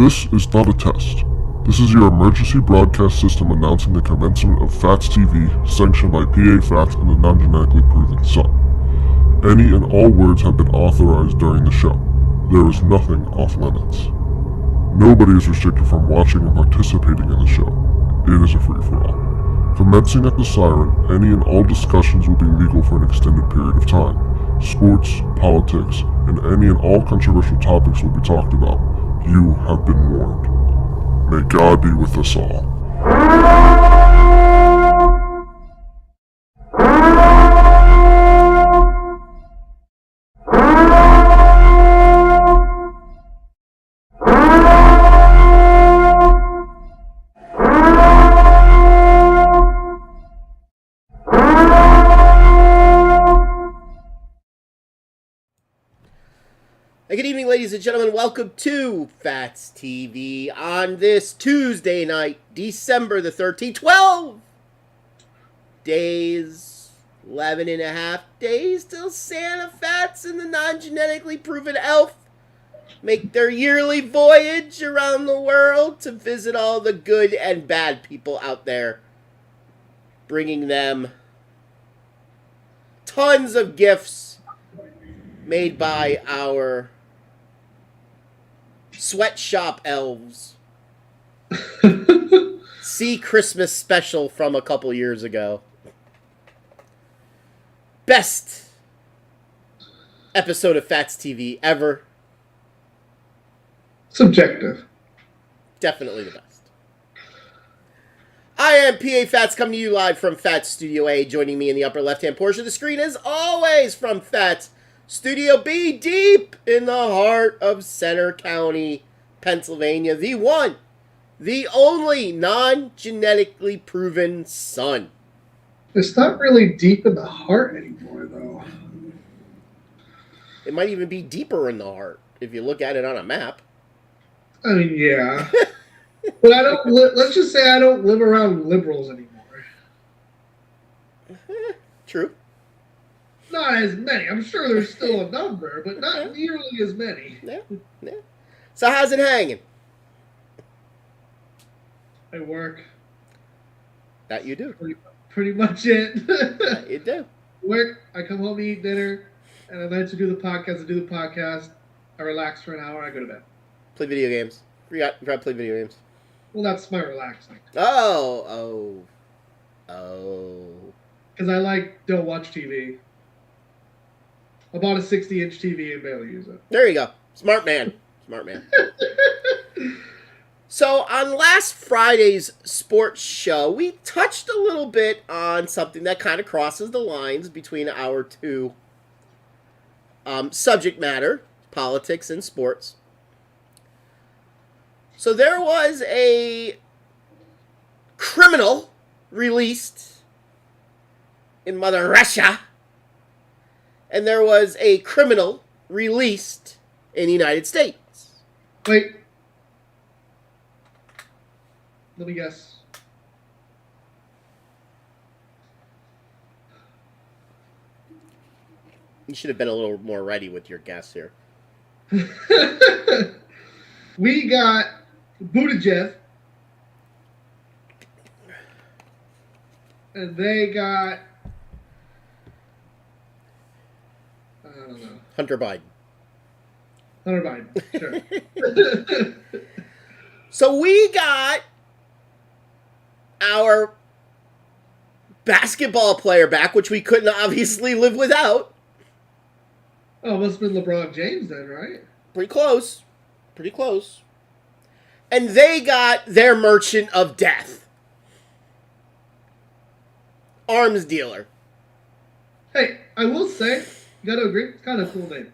This is not a test. This is your emergency broadcast system announcing the commencement of Phatts TV, sanctioned by PA Phatts and the non-genetically proven son. Any and all words have been authorized during the show. There is nothing off limits. Nobody is restricted from watching and participating in the show. It is a free-for-all. Commencing at the siren, any and all discussions will be legal for an extended period of time. Sports, politics, and any and all controversial topics will be talked about. You have been warned. May God be with us all. Good evening, ladies and gentlemen. Welcome to Phatts TV on this Tuesday night, December the 13th. 12 days, 11 and a half days till Santa Phatts and the non-genetically proven elf make their yearly voyage around the world to visit all the good and bad people out there, bringing them tons of gifts made by our sweatshop elves. See Christmas special from a couple years ago. Best episode of Phatts TV ever. Subjective. Definitely the best. I am PA Phatts, coming to you live from Phatts Studio A. Joining me in the upper left-hand portion of the screen, as always, from Phatts Studio B, deep in the heart of Center County, Pennsylvania, the one, the only non-genetically proven son. It's not really deep in the heart anymore, though. It might even be deeper in the heart if you look at it on a map. I mean, yeah. But I don't, let's just say I don't live around liberals anymore. True. Not as many. I'm sure there's still a number, but not nearly as many. Yeah. So how's it hanging? I work. That you do. Pretty much it. That you do. Work, I come home, eat dinner, and I like to do the podcast. I relax for an hour, I go to bed. Play video games. Forgot to play video games. Well, that's my relaxing. Oh. Because I don't watch TV. I bought a 60-inch TV and barely use it. There you go. Smart man. So on last Friday's sports show, we touched a little bit on something that kind of crosses the lines between our two subject matter, politics and sports. So there was a criminal released in Mother Russia, and there was a criminal released in the United States. Wait. Let me guess. You should have been a little more ready with your guess here. We got Buttigieg. And they got... I don't know. Hunter Biden. Sure. So we got our basketball player back, which we couldn't obviously live without. Oh, must have been LeBron James then, right? Pretty close. And they got their merchant of death. Arms dealer. Hey, I will say, you gotta agree, it's kind of a cool name.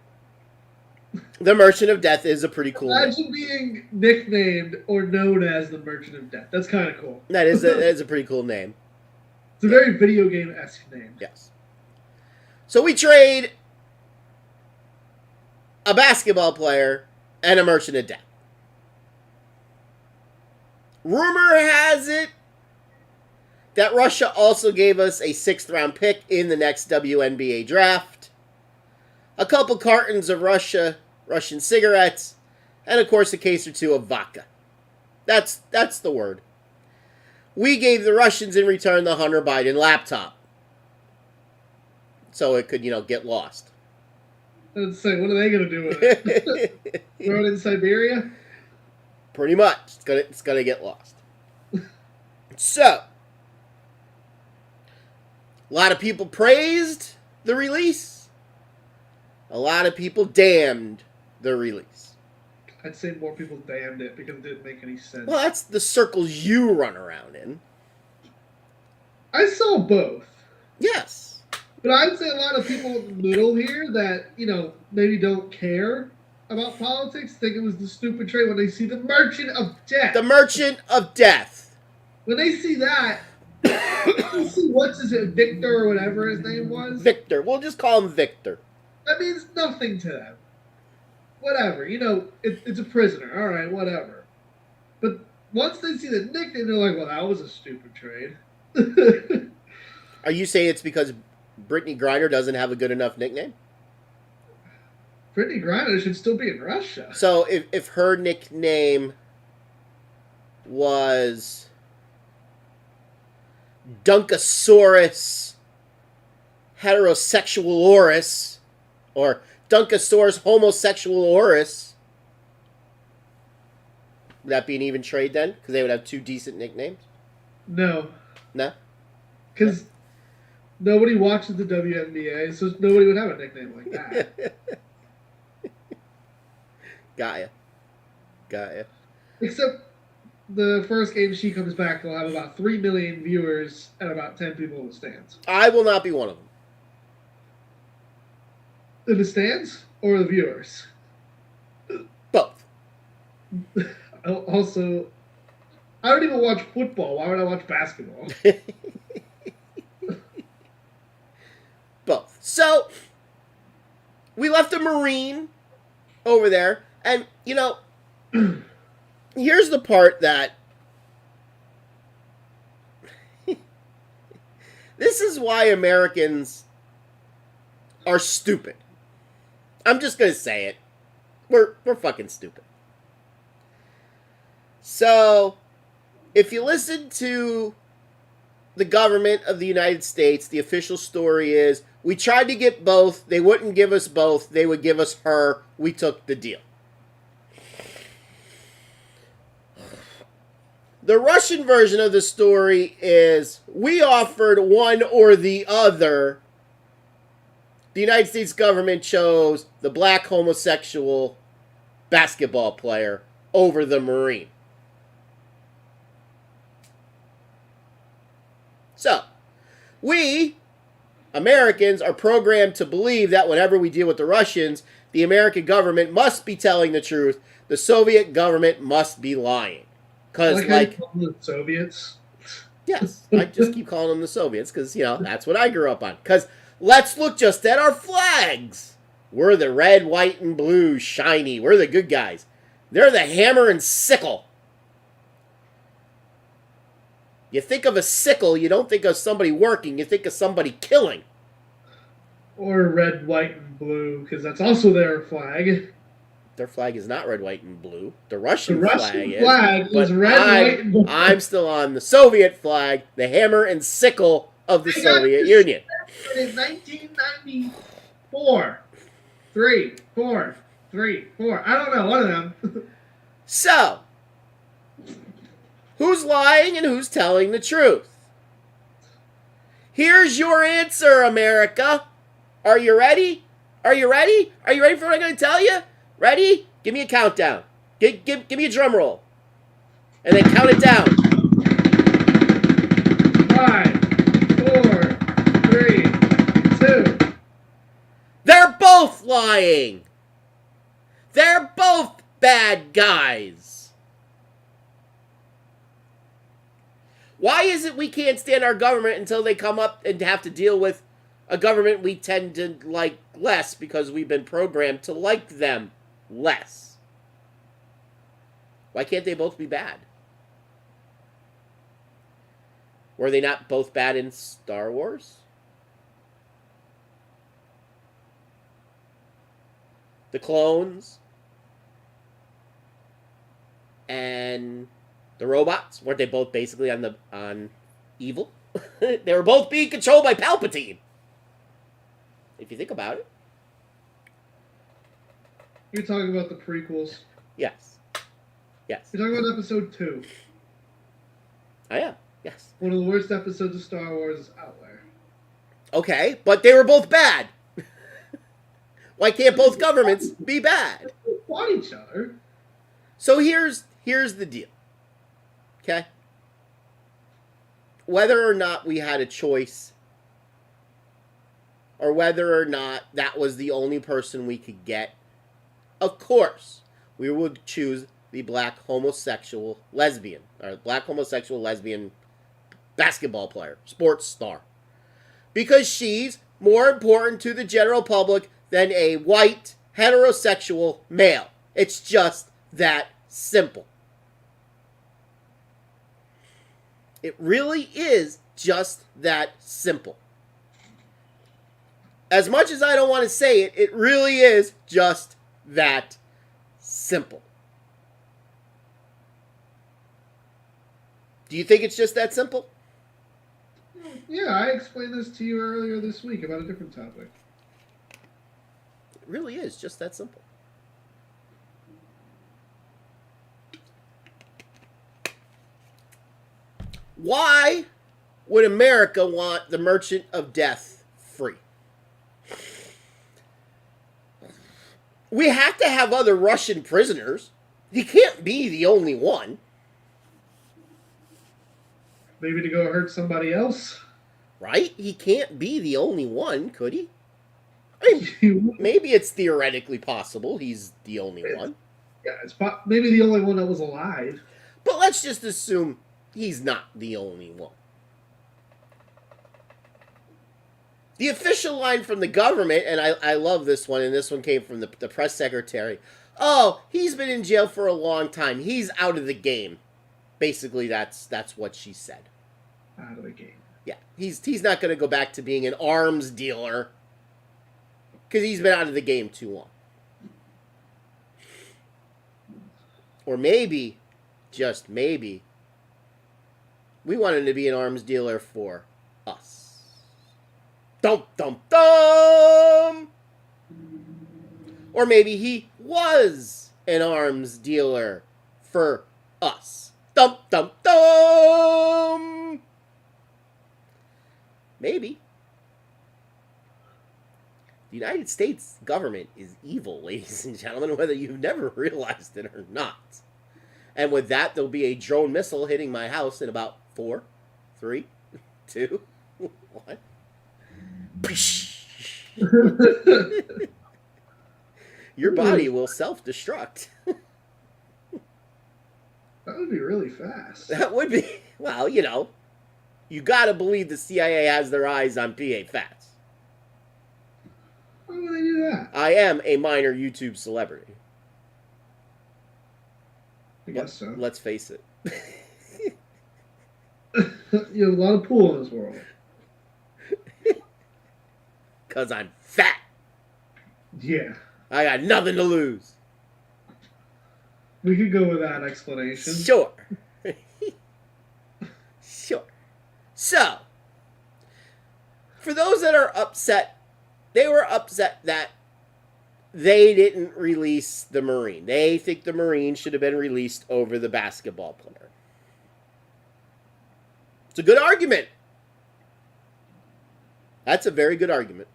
The Merchant of Death is a pretty cool name. Imagine being nicknamed or known as the Merchant of Death. That's kind of cool. That is a pretty cool name. It's a very video game-esque name. Yes. So we trade a basketball player and a Merchant of Death. Rumor has it that Russia also gave us a 6th-round pick in the next WNBA draft, a couple cartons of Russian cigarettes, And, of course, a case or two of vodka. That's the word. We gave the Russians in return the Hunter Biden laptop. So it could, get lost. Let's say, what are they going to do with it? Throw it in Siberia? Pretty much. It's gonna get lost. So, a lot of people praised the release. A lot of people damned the release. I'd say more people damned it because it didn't make any sense. Well, that's the circles you run around in. I saw both. Yes. But I'd say a lot of people in the middle here that, maybe don't care about politics think it was the stupid trade when they see the Merchant of Death. The Merchant of Death. When they see that, they see Victor or whatever his name was? Victor. We'll just call him Victor. That means nothing to them. Whatever. It's a prisoner. All right, whatever. But once they see the nickname, they're like, well, that was a stupid trade. Are you saying it's because Brittany Griner doesn't have a good enough nickname? Brittany Griner should still be in Russia. So if her nickname was Dunkosaurus Heterosexualoris or Dunkosaurus Homosexualoris, would that be an even trade then? Because they would have two decent nicknames? No. No? Because nobody watches the WNBA, so nobody would have a nickname like that. Got ya. Except the first game she comes back, they'll have about 3 million viewers and about 10 people in the stands. I will not be one of them. In the stands or the viewers? Both. Also, I don't even watch football. Why would I watch basketball? Both. So, we left a Marine over there. And, here's the part that... This is why Americans are stupid. I'm just going to say it. We're fucking stupid. So, if you listen to the government of the United States, the official story is, we tried to get both. They wouldn't give us both. They would give us her. We took the deal. The Russian version of the story is, we offered one or the other. The United States government chose the black homosexual basketball player over the Marine. So, we, Americans, are programmed to believe that whenever we deal with the Russians, the American government must be telling the truth. The Soviet government must be lying. Because, the Soviets? Yes, I just keep calling them the Soviets because, that's what I grew up on. Because let's look just at our flags. We're the red, white, and blue, shiny. We're the good guys. They're the hammer and sickle. You think of a sickle, you don't think of somebody working, you think of somebody killing. Or red, white, and blue, because that's also their flag. Their flag is not red, white, and blue. The Russian flag is red, white, and blue. I'm still on the Soviet flag, the hammer and sickle of the Soviet Union. In 1994. 3, 4. I don't know, one of them. So, who's lying and who's telling the truth? Here's your answer, America. Are you ready? Are you ready? Are you ready for what I'm going to tell you? Ready? Give me a countdown. Give me a drum roll. And then count it down. 5, 4, 3, 2. They're both lying. They're both bad guys. Why is it we can't stand our government until they come up and have to deal with a government we tend to like less because we've been programmed to like them less? Why can't they both be bad? Were they not both bad in Star Wars? The clones? and the robots? Weren't they both basically on evil? They were both being controlled by Palpatine. If you think about it. You're talking about the prequels. Yes. Yes. You're talking about episode 2. I am. Yes. One of the worst episodes of Star Wars out there. Okay, but they were both bad. Why can't both governments be bad? They fought each other. So here's the deal. Okay? Whether or not we had a choice, or whether or not that was the only person we could get, of course, we would choose the black homosexual lesbian basketball player, sports star. Because she's more important to the general public than a white, heterosexual male. It's just that simple. It really is just that simple. As much as I don't want to say it, it really is just that simple. Do you think it's just that simple? Yeah, I explained this to you earlier this week about a different topic. It really is just that simple. Why would America want the Merchant of Death free? We have to have other Russian prisoners. He can't be the only one. Maybe to go hurt somebody else? Right? He can't be the only one, could he? I mean, maybe it's theoretically possible he's the only one. Yeah, it's maybe the only one that was alive. But let's just assume he's not the only one. The official line from the government, and I love this one, and this one came from the press secretary. Oh, he's been in jail for a long time. He's out of the game. Basically, that's what she said. Out of the game. Yeah, he's not going to go back to being an arms dealer because he's been out of the game too long. Or maybe, just maybe, we want him to be an arms dealer for us. Dum dum dum! Or maybe he was an arms dealer for us. Dum dum dum! Maybe. The United States government is evil, ladies and gentlemen, whether you've never realized it or not. And with that, there'll be a drone missile hitting my house in about 4, 3, 2, 1. Your body will self-destruct. That would be really fast. That would be. Well, you know, you gotta believe the CIA has their eyes on PA Phatts. Why would they do that? I am a minor YouTube celebrity. I guess so. Let's face it. You have a lot of pool in this world. Because I'm fat. Yeah. I got nothing to lose. We could go with that explanation. Sure. Sure. So, for those that are upset, they were upset that they didn't release the Marine. They think the Marine should have been released over the basketball player. It's a good argument. That's a very good argument.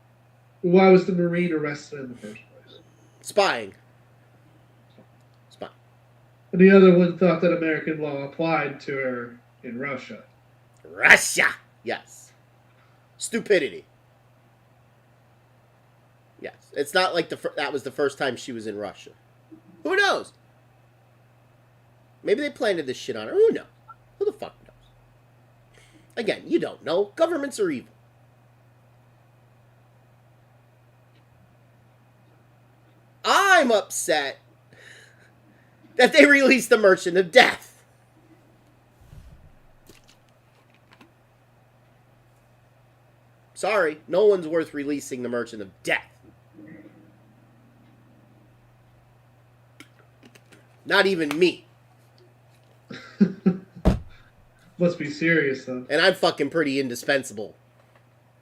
Why was the Marine arrested in the first place? Spying. Spying. And the other one thought that American law applied to her in Russia. Russia! Yes. Stupidity. Yes. It's not like that was the first time she was in Russia. Who knows? Maybe they planted this shit on her. Who knows? Who the fuck knows? Again, you don't know. Governments are evil. I'm upset that they released the Merchant of Death. Sorry, no one's worth releasing the Merchant of Death. Not even me. Must be serious though. And I'm fucking pretty indispensable,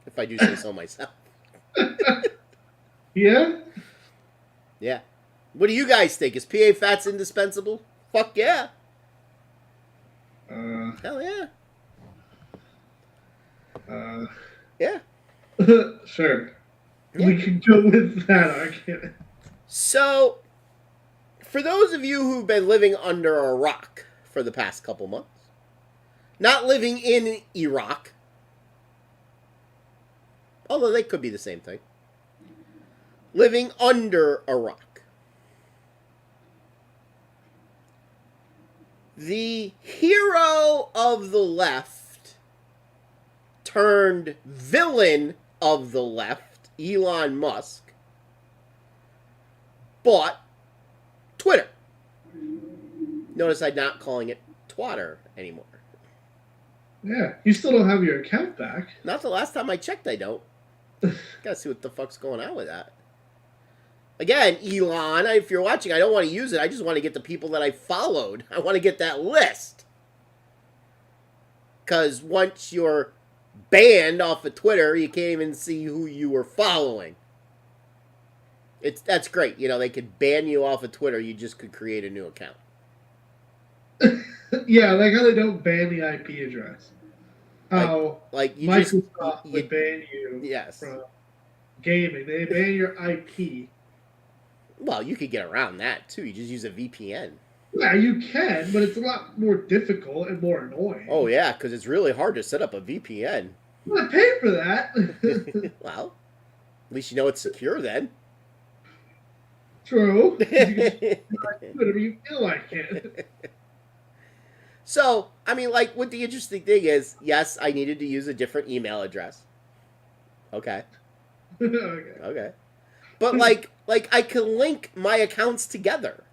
if I do say so myself. Yeah. Yeah. What do you guys think? Is PA Phatts indispensable? Fuck yeah. Hell yeah. Yeah. Sure. Yeah. We can go with that argument. So, for those of you who've been living under a rock for the past couple months, not living in Iraq, although they could be the same thing, living under a rock, the hero of the left turned villain of the left, Elon Musk, bought Twitter. Notice I'm not calling it Twatter anymore. Yeah. You still don't have your account back. Not the last time I checked, I don't. Gotta see what the fuck's going on with that. Again, Elon, if you're watching, I don't want to use it. I just want to get the people that I followed. I want to get that list. Because once you're banned off of Twitter, you can't even see who you were following. That's great. You know, they could ban you off of Twitter. You just could create a new account. Yeah, like how they don't ban the IP address. How like you Microsoft would ban you from gaming. They ban your IP. Well, you could get around that, too. You just use a VPN. Yeah, you can, but it's a lot more difficult and more annoying. Oh, yeah, because it's really hard to set up a VPN. I paid for that. Well, at least you know it's secure then. True. You can do whatever you feel like it. So, I mean, like, what the interesting thing is, yes, I needed to use a different email address. Okay. Okay. But, like, I can link my accounts together.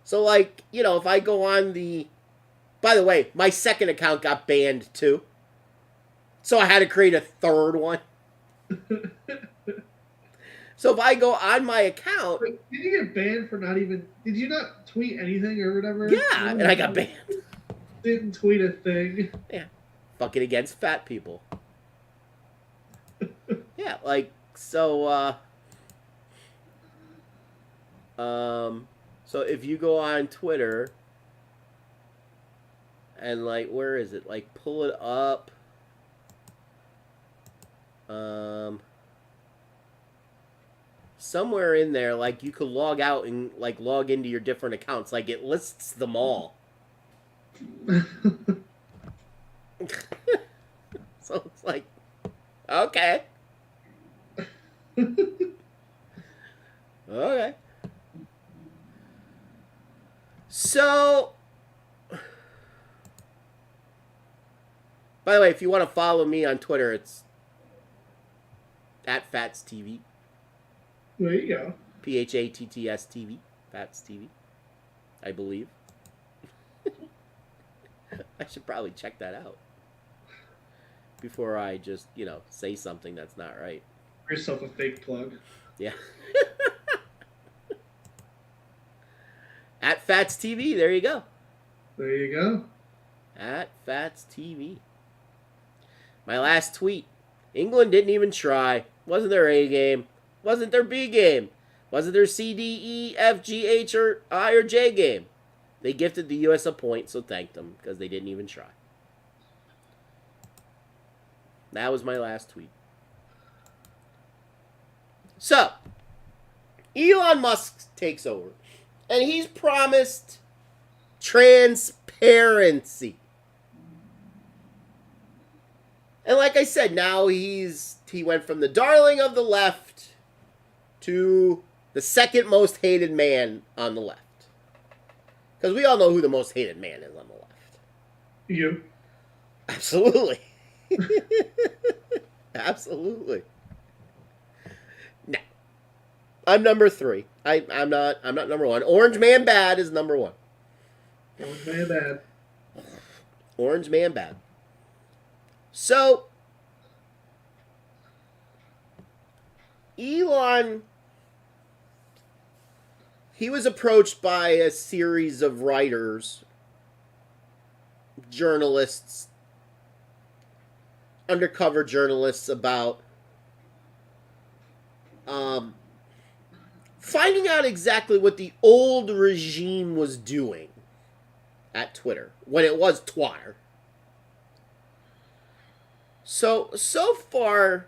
So, like, you know, if I go on the... By the way, my second account got banned, too. So I had to create a third one. So if I go on my account... Did you get banned for not even... Did you not tweet anything or whatever? Yeah, and I got banned. Didn't tweet a thing. Yeah. Fucking against fat people. Yeah, like, so, so if you go on Twitter and, like, where is it? Like, pull it up. Somewhere in there, like, you could log out and, like, log into your different accounts. Like, it lists them all. So it's like, okay. Okay. So, by the way, if you want to follow me on Twitter, it's at Phatts TV. There you go. Phatts TV. Phatts TV. I believe. I should probably check that out before I just, you know, say something that's not right. Give yourself a fake plug. Yeah. At Phatts TV, there you go. There you go. At Phatts TV. My last tweet. England didn't even try. Wasn't their A game. Wasn't their B game. Wasn't their C, D, E, F, G, H, or I, or J game. They gifted the U.S. a point, so thanked them, because they didn't even try. That was my last tweet. So, Elon Musk takes over. And he's promised transparency. And like I said, now he went from the darling of the left to the second most hated man on the left. Because we all know who the most hated man is on the left. You. Absolutely. Absolutely. No. I'm number 3. I'm not number 1. Orange Man Bad is number 1. Orange Man Bad. Orange Man Bad. So, Elon, he was approached by a series of writers journalists, undercover journalists, about finding out exactly what the old regime was doing at Twitter when it was Twitter. So far,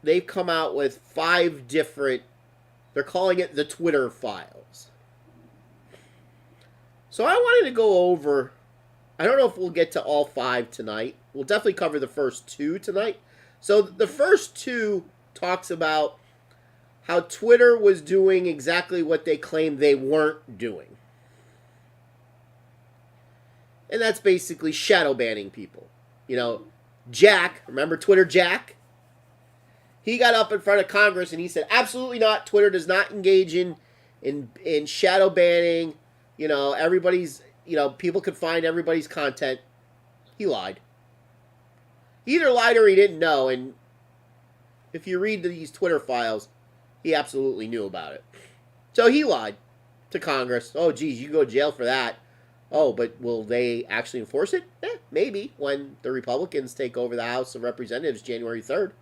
they've come out with 5 different, they're calling it the Twitter files. So I wanted to go over, I don't know if we'll get to all 5 tonight. We'll definitely cover the first 2 tonight. So the first 2 talks about how Twitter was doing exactly what they claimed they weren't doing. And that's basically shadow banning people. You know, Jack, remember Twitter Jack? He got up in front of Congress and he said, absolutely not. Twitter does not engage in shadow banning. You know, everybody's, you know, people could find everybody's content. He lied. He either lied or he didn't know. And if you read these Twitter files, he absolutely knew about it. So he lied to Congress. Oh, geez, you go to jail for that. Oh, but will they actually enforce it? Maybe when the Republicans take over the House of Representatives January 3rd.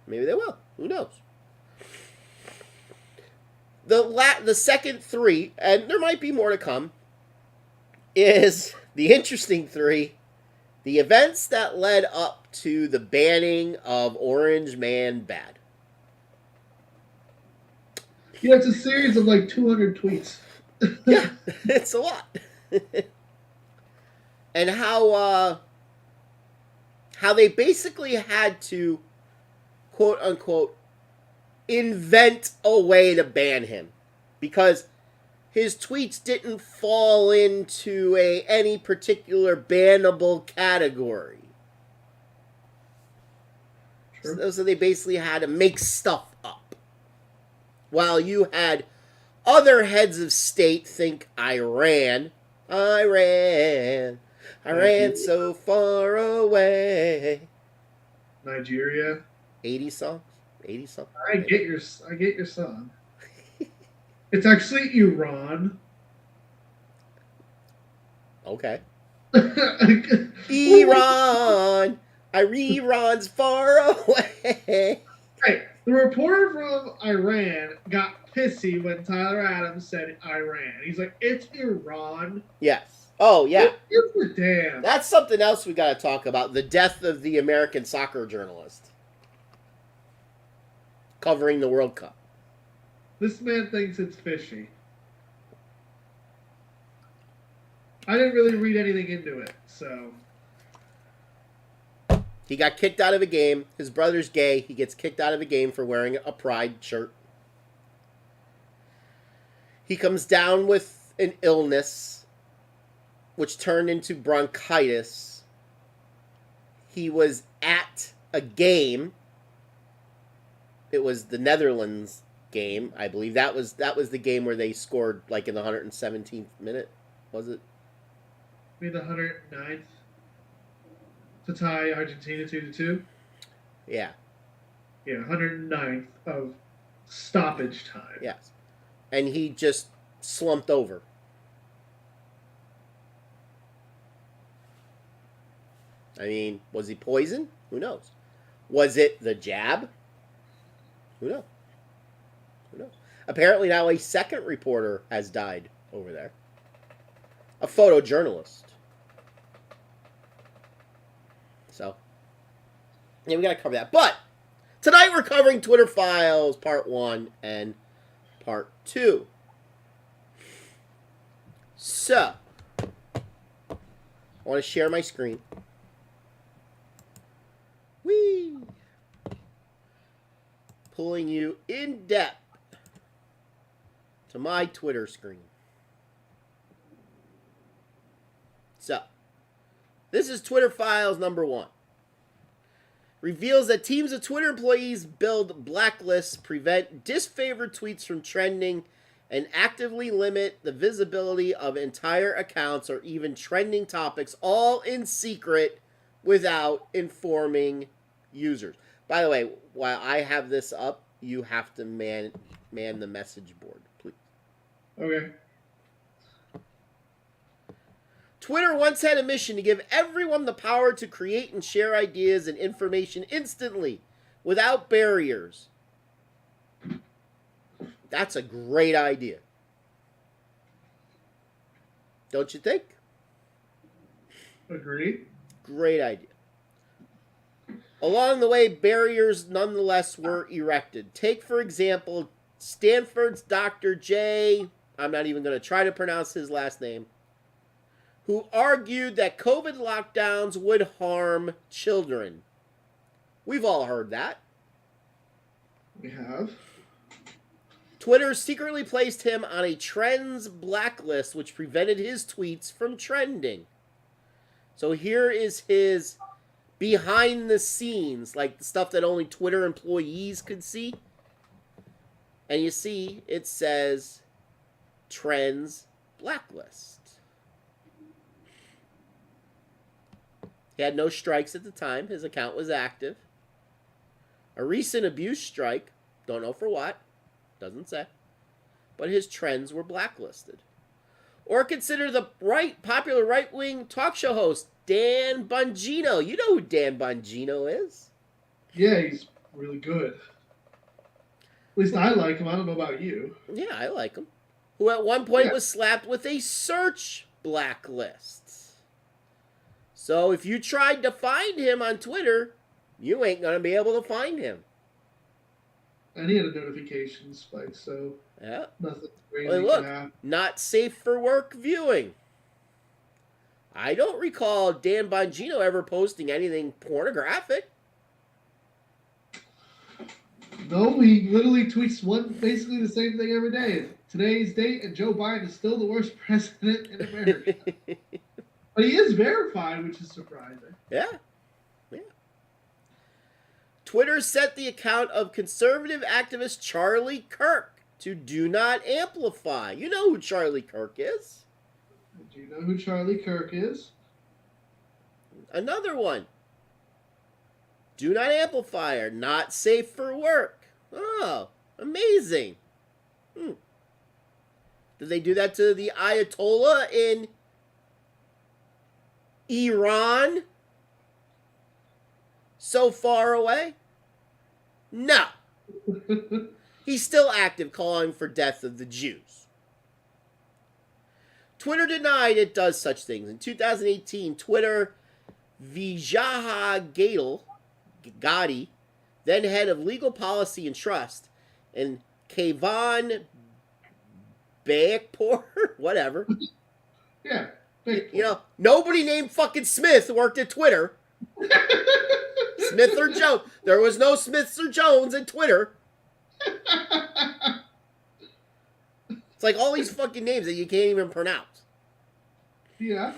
Maybe they will. Who knows? The second 3, and there might be more to come, is the interesting 3. The events that led up to the banning of Orange Man Bad. Yeah, it's a series of like 200 tweets. Yeah, it's a lot. And how they basically had to, quote unquote, invent a way to ban him, because his tweets didn't fall into any particular bannable category. Sure. So they basically had to make stuff up. While you had other heads of state think Iran so far away. Nigeria. 80 songs? 80 something? I get your song. It's actually Iran. Okay. Iran! Iran's far away. Hey, the reporter from Iran got pissy when Tyler Adams said Iran. He's like, it's Iran. Yes. Oh, yeah. Give a damn. That's something else we got to talk about. The death of the American soccer journalist covering the World Cup. This man thinks it's fishy. I didn't really read anything into it, so. He got kicked out of a game. His brother's gay. He gets kicked out of a game for wearing a pride shirt. He comes down with an illness, which turned into bronchitis. He was at a game. It was the Netherlands game, I believe. That was the game where they scored like in the 117th minute, was it? Maybe the 109th to tie Argentina 2-2. Yeah. Yeah, 109th of stoppage time. Yes. And he just slumped over. I mean, was he poisoned? Who knows? Was it the jab? Who knows? Who knows? Apparently now a second reporter has died over there. A photojournalist. So, yeah, we got to cover that. But tonight we're covering Twitter Files Part 1 and Part 2. So, I want to share my screen. Whee! Pulling you in depth to my Twitter screen. So, this is Twitter Files number 1. Reveals that teams of Twitter employees build blacklists, prevent disfavored tweets from trending, and actively limit the visibility of entire accounts or even trending topics, all in secret without informing users. By the way, while I have this up, you have to man the message board, please. Okay. Twitter once had a mission to give everyone the power to create and share ideas and information instantly, without barriers. That's a great idea. Don't you think? Agreed. Great idea. Along the way, barriers nonetheless were erected. Take, for example, Stanford's Dr. J. I'm not even going to try to pronounce his last name, who argued that COVID lockdowns would harm children. We've all heard that. We have. Twitter secretly placed him on a trends blacklist, which prevented his tweets from trending. So here is his behind the scenes, like the stuff that only Twitter employees could see. And you see, it says trends blacklist. He had no strikes at the time. His account was active. A recent abuse strike, don't know for what, doesn't say, but his trends were blacklisted. Or consider the popular right-wing talk show host, Dan Bongino. You know who Dan Bongino is. Yeah, he's really good. At least I like him. I don't know about you. Yeah, I like him. Who at one point was slapped with a search blacklist. So if you tried to find him on Twitter, you ain't going to be able to find him. And he had a notification spike, so yeah, nothing crazy well, look, can happen. Not safe for work viewing. I don't recall Dan Bongino ever posting anything pornographic. No, he literally tweets basically the same thing every day. Today's date, and Joe Biden is still the worst president in America. But he is verified, which is surprising. Yeah. Twitter set the account of conservative activist Charlie Kirk to do not amplify. You know who Charlie Kirk is. Do you know who Charlie Kirk is? Another one. Do not amplify or not safe for work. Oh, amazing. Did they do that to the Ayatollah in Iran? So far away? No. He's still active calling for death of the Jews. Twitter denied it does such things. In 2018, Twitter Vijaya Gadi, then head of legal policy and trust, and Kayvon Bayekpour, whatever. Yeah. Bayekpour. You know, nobody named fucking Smith worked at Twitter. Smith or Jones. There was no Smiths or Jones at Twitter. It's like all these fucking names that you can't even pronounce. Yeah.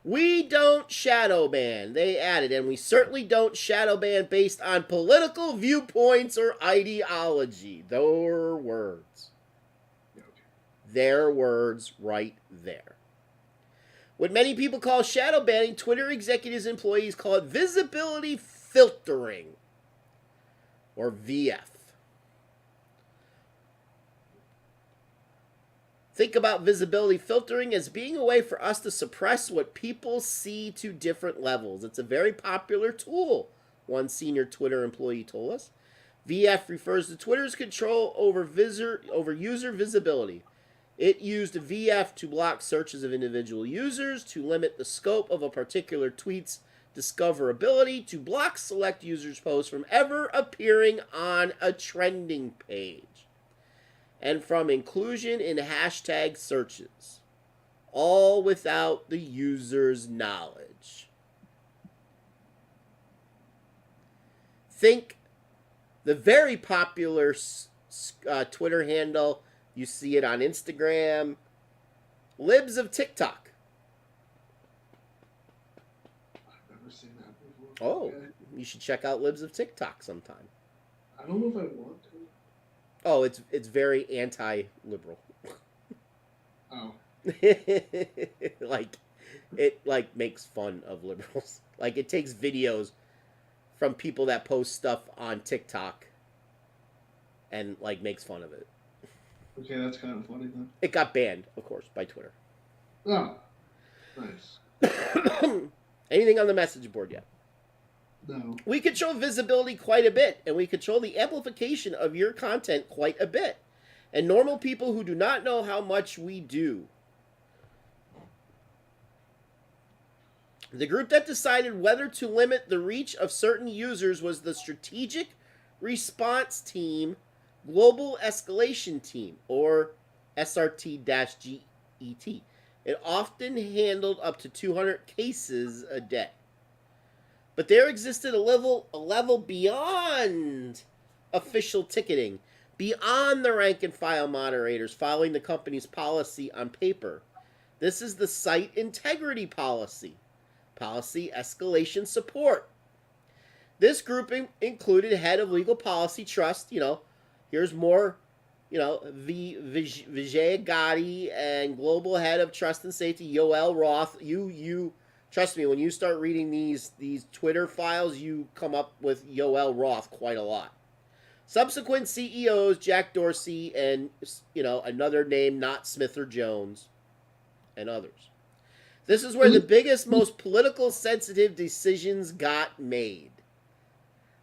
We don't shadow ban, they added, and we certainly don't shadow ban based on political viewpoints or ideology. Their words. Their words right there. What many people call shadow banning, Twitter executives and employees call it visibility filtering, or VF. Think about visibility filtering as being a way for us to suppress what people see to different levels. It's a very popular tool, one senior Twitter employee told us. VF refers to Twitter's control over user visibility. It used VF to block searches of individual users, to limit the scope of a particular tweet's discoverability, to block select users' posts from ever appearing on a trending page, and from inclusion in hashtag searches, all without the user's knowledge. Think the very popular Twitter handle. You see it on Instagram. Libs of TikTok. I've never seen that before. Oh, Okay. you should check out Libs of TikTok sometime. I don't know if I want to. Oh, it's very anti-liberal. Oh. It makes fun of liberals. Like, it takes videos from people that post stuff on TikTok and makes fun of it. Okay, that's kind of funny then. It got banned, of course, by Twitter. Oh. Nice. Anything on the message board yet? No. We control visibility quite a bit, and we control the amplification of your content quite a bit. And normal people who do not know how much we do. The group that decided whether to limit the reach of certain users was the Strategic Response Team Global Escalation Team, or SRT-GET. It often handled up to 200 cases a day. But there existed a level beyond official ticketing, beyond the rank and file moderators following the company's policy on paper. This is the site integrity policy. Policy escalation support. This grouping included head of legal policy trust, here's more, Vijay Gatti, and global head of trust and safety, Yoel Roth. You trust me, when you start reading these Twitter files, you come up with Yoel Roth quite a lot. Subsequent CEOs, Jack Dorsey and, another name, not Smith or Jones, and others. This is where the biggest, most political sensitive decisions got made.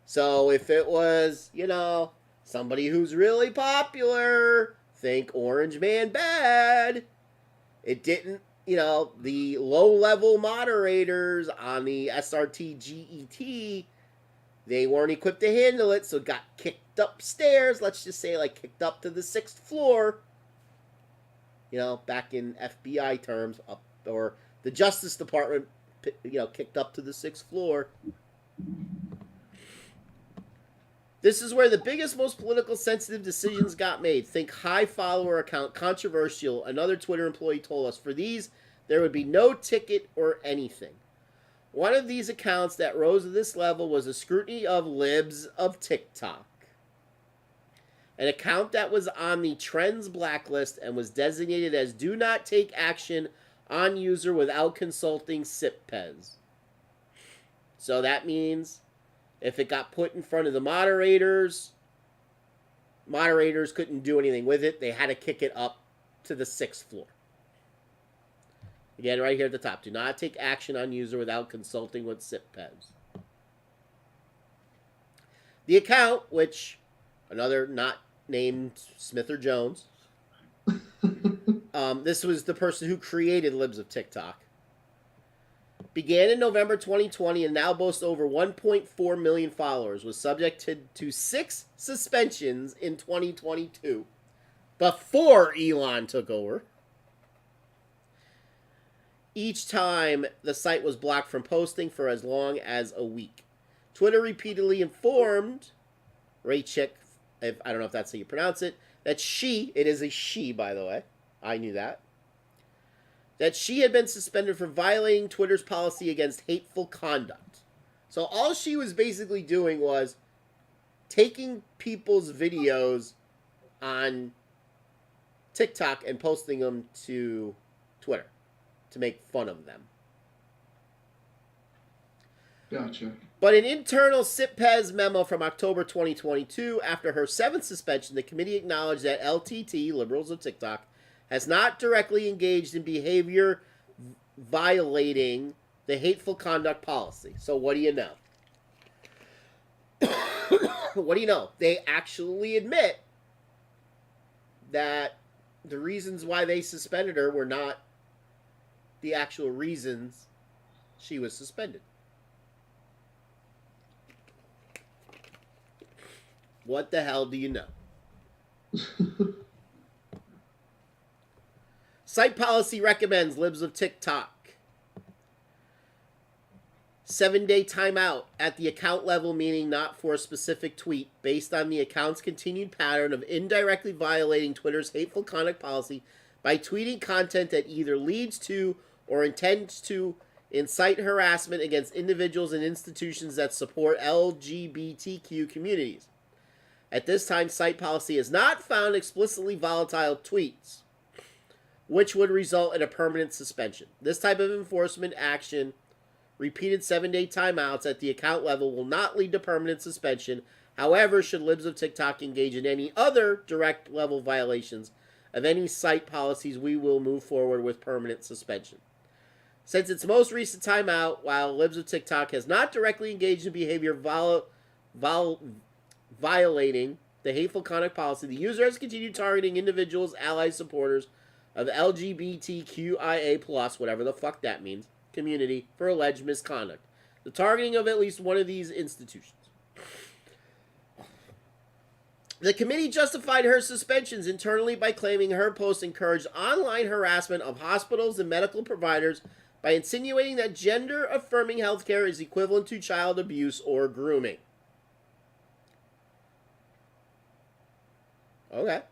So if it was, somebody who's really popular, think Orange Man bad, it didn't, the low-level moderators on the SRT-GET, they weren't equipped to handle it, so it got kicked upstairs, let's just say, kicked up to the 6th floor, back in FBI terms, or the Justice Department, kicked up to the 6th floor. This is where the biggest, most political sensitive decisions got made. Think high follower account, controversial. Another Twitter employee told us, for these, there would be no ticket or anything. One of these accounts that rose to this level was the scrutiny of libs of TikTok. An account that was on the Trends blacklist and was designated as do not take action on user without consulting SIPPEZ. So that means if it got put in front of the moderators couldn't do anything with it. They had to kick it up to the 6th floor. Again, right here at the top. Do not take action on user without consulting with SIPPEZ. The account, which another not named Smith or Jones, this was the person who created Libs of TikTok, began in November 2020 and now boasts over 1.4 million followers, was subjected to 6 suspensions in 2022 before Elon took over. Each time, the site was blocked from posting for as long as a week. Twitter repeatedly informed Raychick, I don't know if that's how you pronounce it, that it is a she, by the way, I knew that she had been suspended for violating Twitter's policy against hateful conduct. So all she was basically doing was taking people's videos on TikTok and posting them to Twitter to make fun of them. Gotcha. But an internal SIPPEZ memo from October 2022, after her 7th suspension, the committee acknowledged that LTT, Liberals of TikTok, has not directly engaged in behavior violating the hateful conduct policy. So what do you know? What do you know? They actually admit that the reasons why they suspended her were not the actual reasons she was suspended. What the hell do you know? Site policy recommends Libs of TikTok 7-day timeout at the account level, meaning not for a specific tweet, based on the account's continued pattern of indirectly violating Twitter's hateful conduct policy by tweeting content that either leads to or intends to incite harassment against individuals and institutions that support LGBTQ communities. At this time, site policy has not found explicitly volatile tweets, which would result in a permanent suspension. This type of enforcement action, repeated 7-day timeouts at the account level, will not lead to permanent suspension. However, should Libs of TikTok engage in any other direct level violations of any site policies, we will move forward with permanent suspension. Since its most recent timeout, while Libs of TikTok has not directly engaged in behavior violating the hateful conduct policy, the user has continued targeting individuals, allies, supporters of LGBTQIA+, whatever the fuck that means, community for alleged misconduct. The targeting of at least one of these institutions. The committee justified her suspensions internally by claiming her posts encouraged online harassment of hospitals and medical providers by insinuating that gender-affirming healthcare is equivalent to child abuse or grooming. Okay.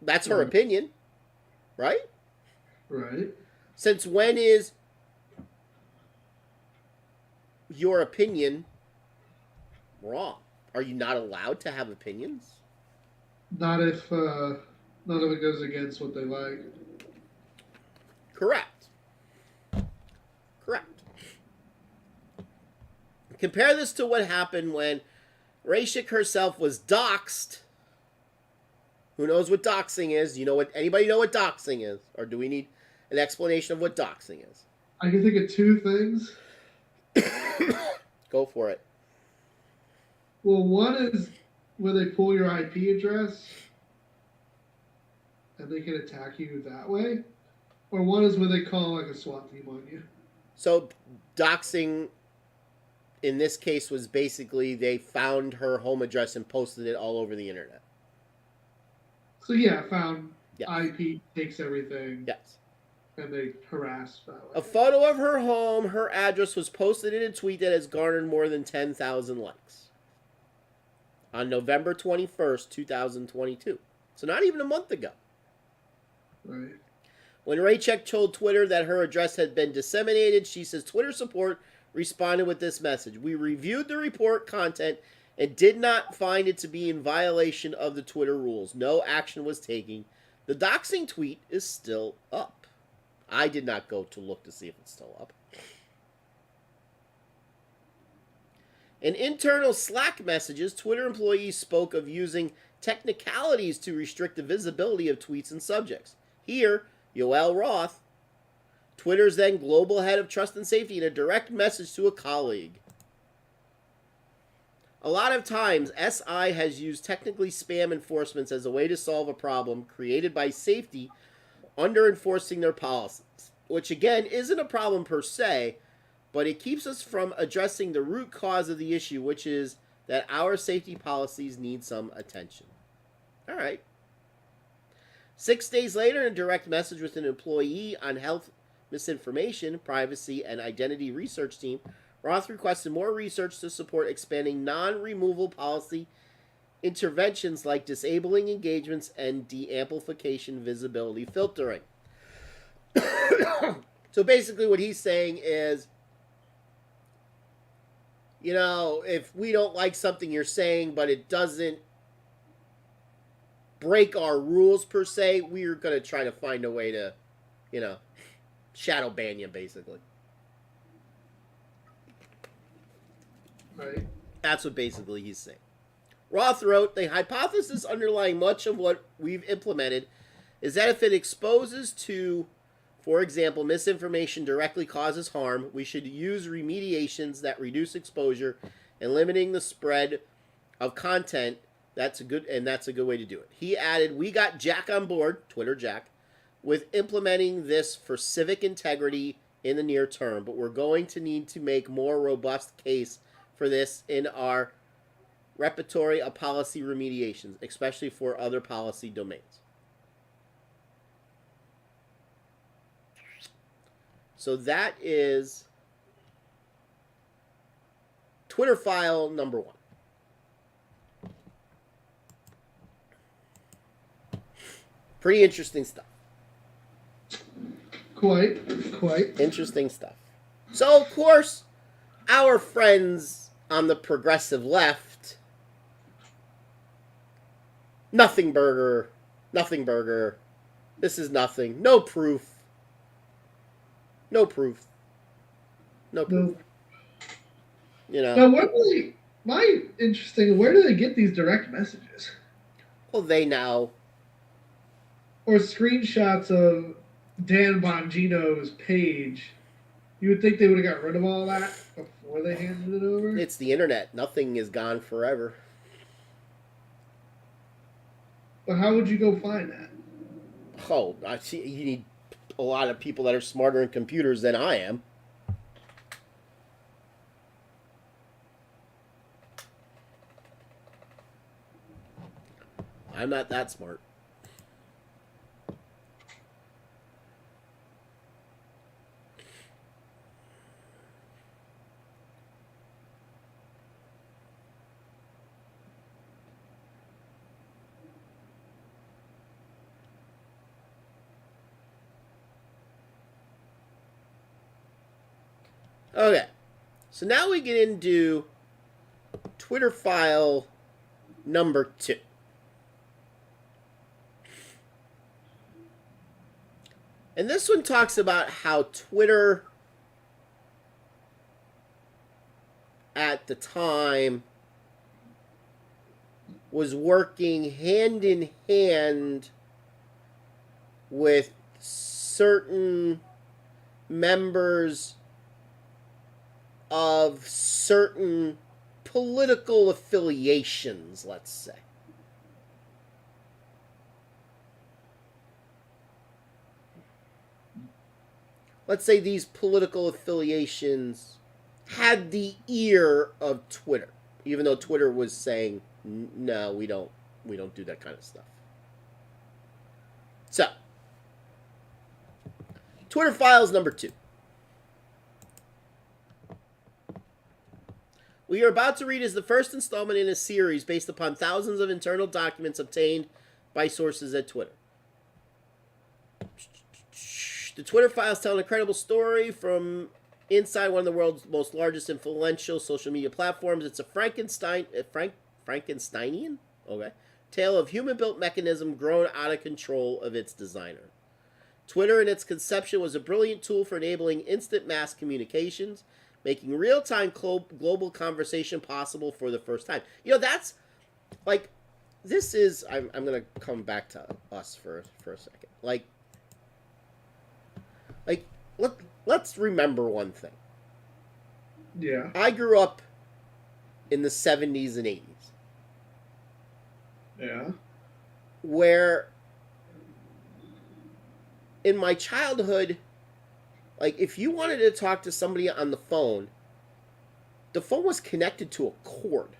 That's her opinion, right? Right. Since when is your opinion wrong? Are you not allowed to have opinions? Not if none of it goes against what they like. Correct. Compare this to what happened when Rashik herself was doxxed. Who knows what doxing is? Anybody know what doxing is? Or do we need an explanation of what doxing is? I can think of two things. Go for it. Well, one is where they pull your IP address and they can attack you that way. Or one is where they call like a SWAT team on you. So doxing in this case was basically they found her home address and posted it all over the internet. So yeah, found yes. IP, takes everything. Yes. And they harass that way. A photo of her home, her address was posted in a tweet that has garnered more than 10,000 likes. On November 21st, 2022. So not even a month ago. Right. When Raycheck told Twitter that her address had been disseminated, she says Twitter support responded with this message. We reviewed the report content and did not find it to be in violation of the Twitter rules. No action was taken. The doxing tweet is still up. I did not go to look to see if it's still up. In internal Slack messages, Twitter employees spoke of using technicalities to restrict the visibility of tweets and subjects. Here, Yoel Roth, Twitter's then global head of trust and safety, in a direct message to a colleague. A lot of times, SI has used technically spam enforcements as a way to solve a problem created by safety under enforcing their policies, which again isn't a problem per se, but it keeps us from addressing the root cause of the issue, which is that our safety policies need some attention. All right. 6 days later, in a direct message with an employee on health misinformation, privacy, and identity research team, Roth requested more research to support expanding non-removal policy interventions like disabling engagements and de-amplification visibility filtering. So basically what he's saying is, if we don't like something you're saying, but it doesn't break our rules per se, we're going to try to find a way to, shadow ban you, basically. Right. That's what basically he's saying. Roth wrote, the hypothesis underlying much of what we've implemented is that if it exposes to, for example, misinformation directly causes harm, we should use remediations that reduce exposure and limiting the spread of content. That's a good way to do it. He added, we got Jack on board, Twitter Jack, with implementing this for civic integrity in the near term, but we're going to need to make more robust case for this in our repertory of policy remediations, especially for other policy domains. So that is Twitter file number 1. Pretty interesting stuff. Quite. Interesting stuff. So, of course, our friends on the progressive left, nothing burger, this is nothing, no proof. Now, where do they get these direct messages? Well, they now or screenshots of Dan Bongino's page, you would think they would have got rid of all that before they handed it over. It's the internet. Nothing is gone forever. But how would you go find that? Oh, I see. You need a lot of people that are smarter in computers than I am. I'm not that smart. Okay, so now we get into Twitter file number 2. And this one talks about how Twitter at the time was working hand in hand with certain members of certain political affiliations, let's say. Let's say these political affiliations had the ear of Twitter, even though Twitter was saying, no, we don't do that kind of stuff. So, Twitter files number 2. What you're about to read is the first installment in a series based upon thousands of internal documents obtained by sources at Twitter. The Twitter files tell an incredible story from inside one of the world's most largest influential social media platforms. It's a Frankensteinian tale of human-built mechanism grown out of control of its designer. Twitter in its conception was a brilliant tool for enabling instant mass communications, making real-time global conversation possible for the first time. You know, that's, like, this is, I'm going to come back to us for a second. Let's remember one thing. Yeah. I grew up in the 70s and 80s. Yeah. Where in my childhood, like, if you wanted to talk to somebody on the phone was connected to a cord.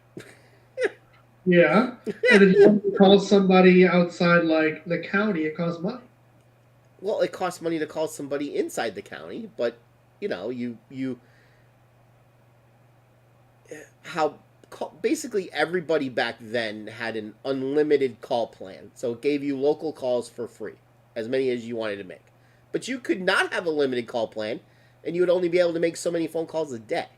Yeah. And if you want to call somebody outside, like, the county, it costs money. Well, it costs money to call somebody inside the county, but, you know, basically everybody back then had an unlimited call plan. So it gave you local calls for free, as many as you wanted to make. But you could not have a limited call plan, and you would only be able to make so many phone calls a day.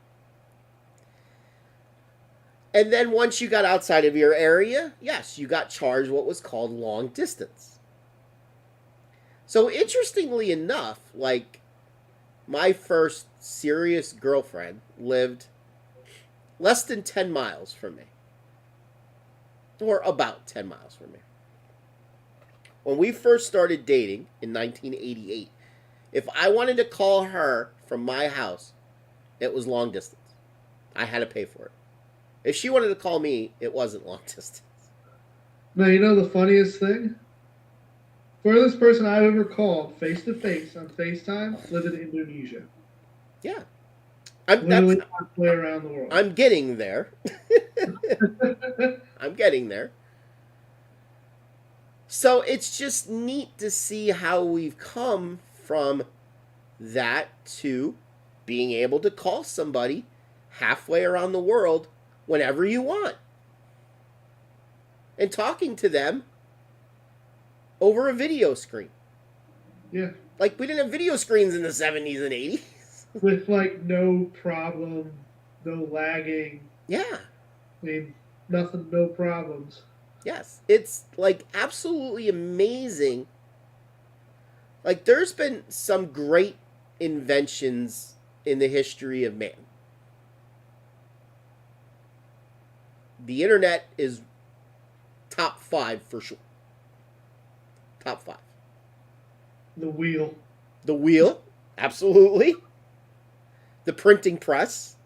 And then once you got outside of your area, yes, you got charged what was called long distance. So interestingly enough, like, my first serious girlfriend lived less than 10 miles from me. Or about 10 miles from me. When we first started dating in 1988, if I wanted to call her from my house, it was long distance. I had to pay for it. If she wanted to call me, it wasn't long distance. Now, you know the funniest thing? Furthest person I've ever called face-to-face on FaceTime lived in Indonesia. Yeah. Literally halfway around the world. I'm getting there. I'm getting there. So it's just neat to see how we've come from that to being able to call somebody halfway around the world whenever you want. And talking to them over a video screen. Yeah. Like, we didn't have video screens in the 70s and 80s. With, like, no problem, no lagging. Yeah. I mean, nothing, no problems. Yes. It's, like, absolutely amazing. Like, there's been some great inventions in the history of man. The internet is top 5 for sure. Top 5. The wheel. The wheel, absolutely. The printing press.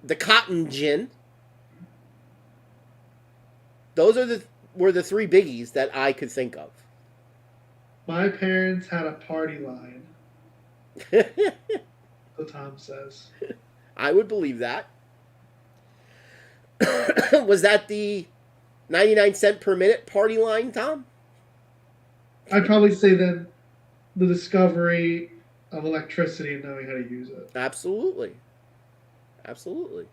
The cotton gin. Those were the three biggies that I could think of. My parents had a party line. So Tom says. I would believe that. Was that the 99 cent per minute party line, Tom? I'd probably say then the discovery of electricity and knowing how to use it. Absolutely. Absolutely.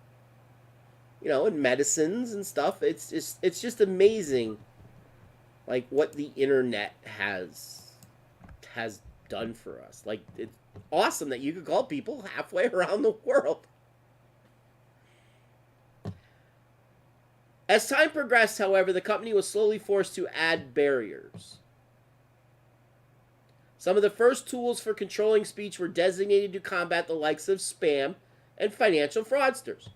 You know, and medicines and stuff. It's just amazing, like what the internet has done for us. Like, it's awesome that you could call people halfway around the world. As time progressed, however, the company was slowly forced to add barriers. Some of the first tools for controlling speech were designated to combat the likes of spam and financial fraudsters.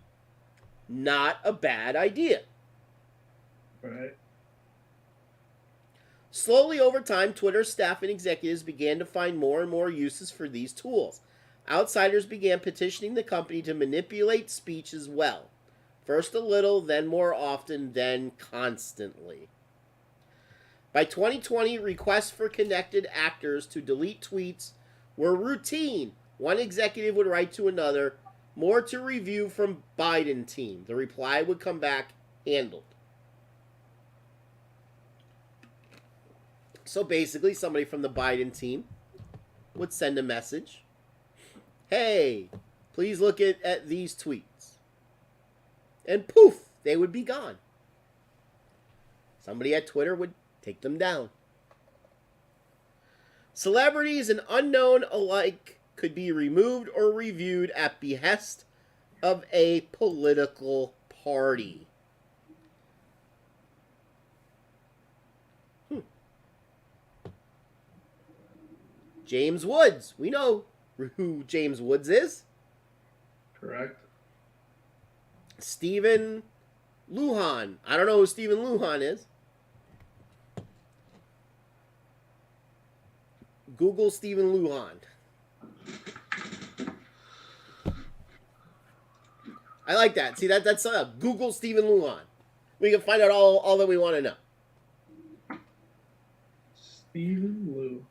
Not a bad idea. Right. Slowly over time, Twitter staff and executives began to find more and more uses for these tools. Outsiders began petitioning the company to manipulate speech as well. First a little, then more often, then constantly. By 2020, requests for connected actors to delete tweets were routine. One executive would write to another, more to review from Biden team. The reply would come back handled. So basically, somebody from the Biden team would send a message. Hey, please look at these tweets. And poof, they would be gone. Somebody at Twitter would take them down. Celebrities and unknown alike could be removed or reviewed at behest of a political party. James Woods. We know who James Woods is. Correct. Stephen Lujan. I don't know who Stephen Lujan is. Google Stephen Lujan. I like that. See, that's Google Stephen Lujan. We can find out all that we want to know. Stephen Lujan.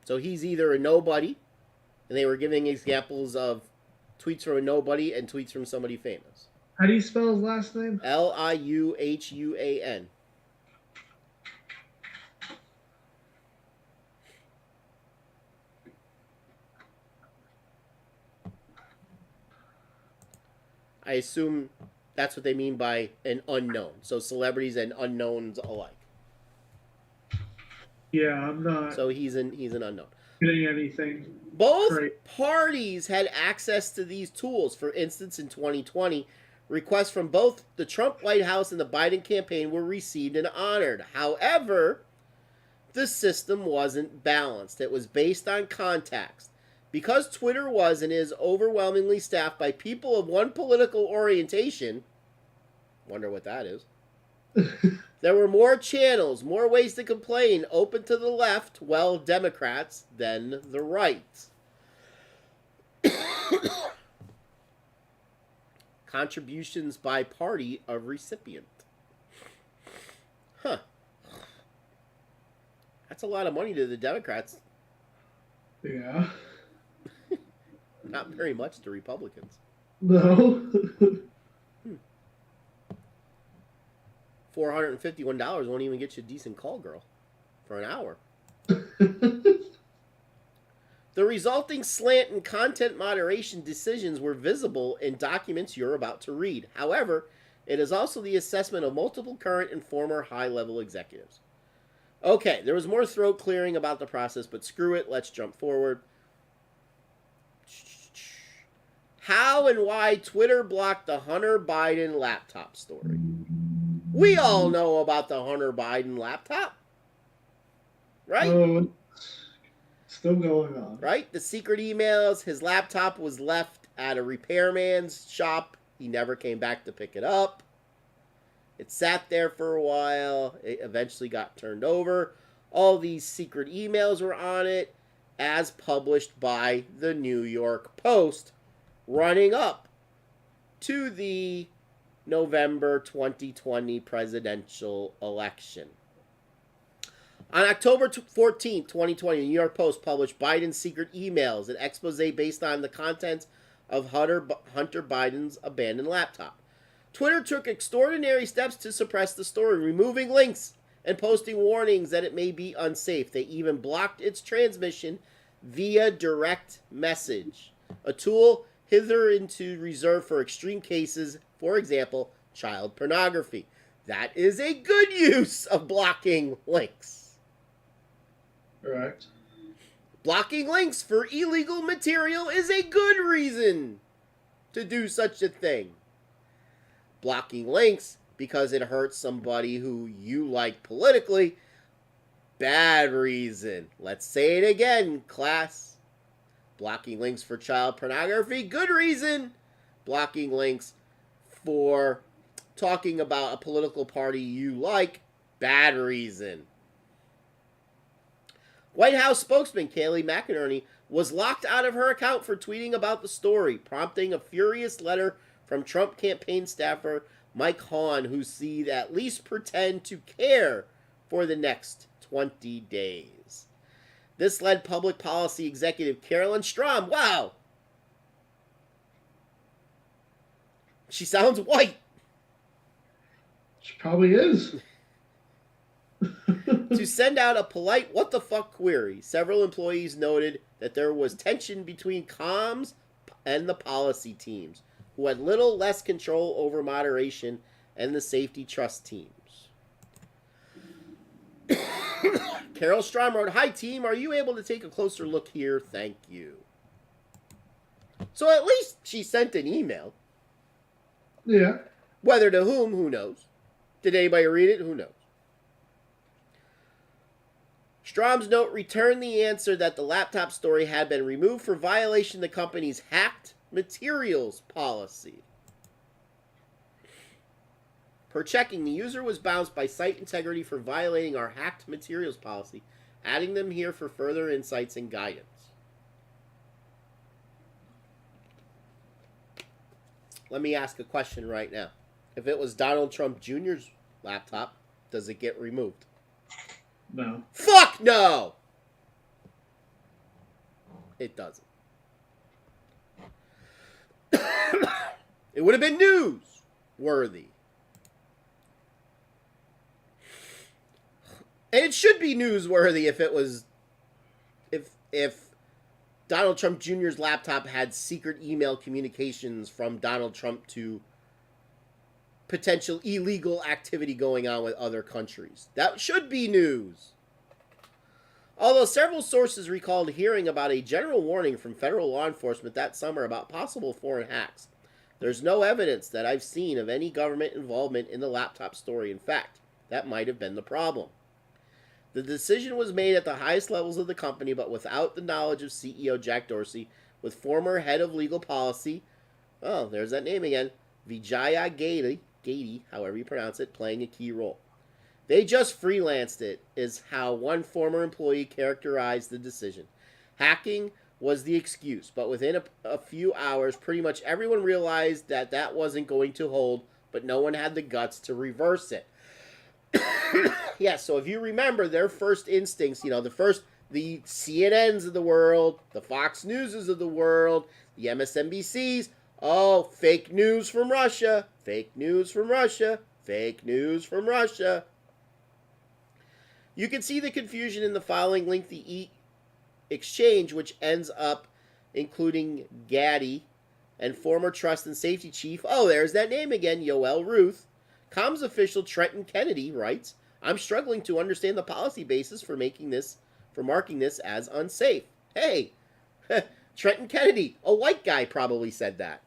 So he's either a nobody, and they were giving examples of tweets from a nobody and tweets from somebody famous. How do you spell his last name? Liuhuan. I assume that's what they mean by an unknown. So celebrities and unknowns alike. Yeah, I'm not. So he's an unknown. Getting anything. Both Great. parties had access to these tools. For instance, in 2020, requests from both the Trump White House and the Biden campaign were received and honored. However, the system wasn't balanced. It was based on context. Because Twitter was and is overwhelmingly staffed by people of one political orientation, wonder what that is, there were more channels, more ways to complain open to the left, well, Democrats, than the right. Contributions by party of recipient. Huh. That's a lot of money to the Democrats. Yeah. Not very much to Republicans. No. $451 won't even get you a decent call girl for an hour. The resulting slant in content moderation decisions were visible in documents you're about to read. However, it is also the assessment of multiple current and former high-level executives. Okay, there was more throat clearing about the process, but screw it, let's jump forward. How and why Twitter blocked the Hunter Biden laptop story. We all know about the Hunter Biden laptop, right? Oh, Still going on. Right? The secret emails, his laptop was left at a repairman's shop. He never came back to pick it up. It sat there for a while. It eventually got turned over. All these secret emails were on it, as published by the New York Post, running up to the November 2020 presidential election. On October 14, 2020, the New York Post published Biden's secret emails, an expose based on the contents of Hunter Biden's abandoned laptop. Twitter took extraordinary steps to suppress the story, removing links and posting warnings that it may be unsafe. They even blocked its transmission via direct message, a tool hitherto reserved for extreme cases, for example, child pornography. That is a good use of blocking links. Correct. Blocking links for illegal material is a good reason to do such a thing. Blocking links because it hurts somebody who you like politically, bad reason. Let's say it again, class. Blocking links for child pornography, good reason. Blocking links for talking about a political party you like, bad reason. White House spokesman Kayleigh McEnany was locked out of her account for tweeting about the story, prompting a furious letter from Trump campaign staffer Mike Hahn, who seemed at least pretend to care for the next 20 days. This led public policy executive Carolyn Strom, wow, she sounds white, She probably is. to send out a polite what the fuck query. Several employees noted that there was tension between comms and the policy teams, who had little less control over moderation and the safety trust teams. Carol Strom wrote, "Hi team, are you able to take a closer look here? Thank you." So at least she sent an email. Yeah. Whether to whom, who knows. Did anybody read it? Who knows. Strom's note returned the answer that the laptop story had been removed for violation of the company's hacked materials policy. Per checking, the user was bounced by site integrity for violating our hacked materials policy, adding them here for further insights and guidance. Let me ask a question right now. If it was Donald Trump Jr.'s laptop, does it get removed? No. Fuck no! It doesn't. It would have been news-worthy. And it should be newsworthy if it was... If Donald Trump Jr.'s laptop had secret email communications from Donald Trump to potential illegal activity going on with other countries. That should be news. Although several sources recalled hearing about a general warning from federal law enforcement that summer about possible foreign hacks, there's no evidence that I've seen of any government involvement in the laptop story. In fact, that might have been the problem. The decision was made at the highest levels of the company, but without the knowledge of CEO Jack Dorsey, with former head of legal policy, oh, there's that name again, Vijaya Gady, however you pronounce it, playing a key role. They just freelanced it, is how one former employee characterized the decision. Hacking was the excuse, but within a few hours, pretty much everyone realized that that wasn't going to hold, but no one had the guts to reverse it. Yeah, so if you remember their first instincts, the CNNs of the world, the Fox Newses of the world, the MSNBCs, oh, fake news from Russia, fake news from Russia, fake news from Russia. You can see the confusion in the following lengthy exchange, which ends up including Gaddy and former Trust and Safety Chief, oh, there's that name again, Yoel Ruth. Comms official Trenton Kennedy writes, "I'm struggling to understand the policy basis for marking this as unsafe." Hey, Trenton Kennedy, a white guy, probably said that.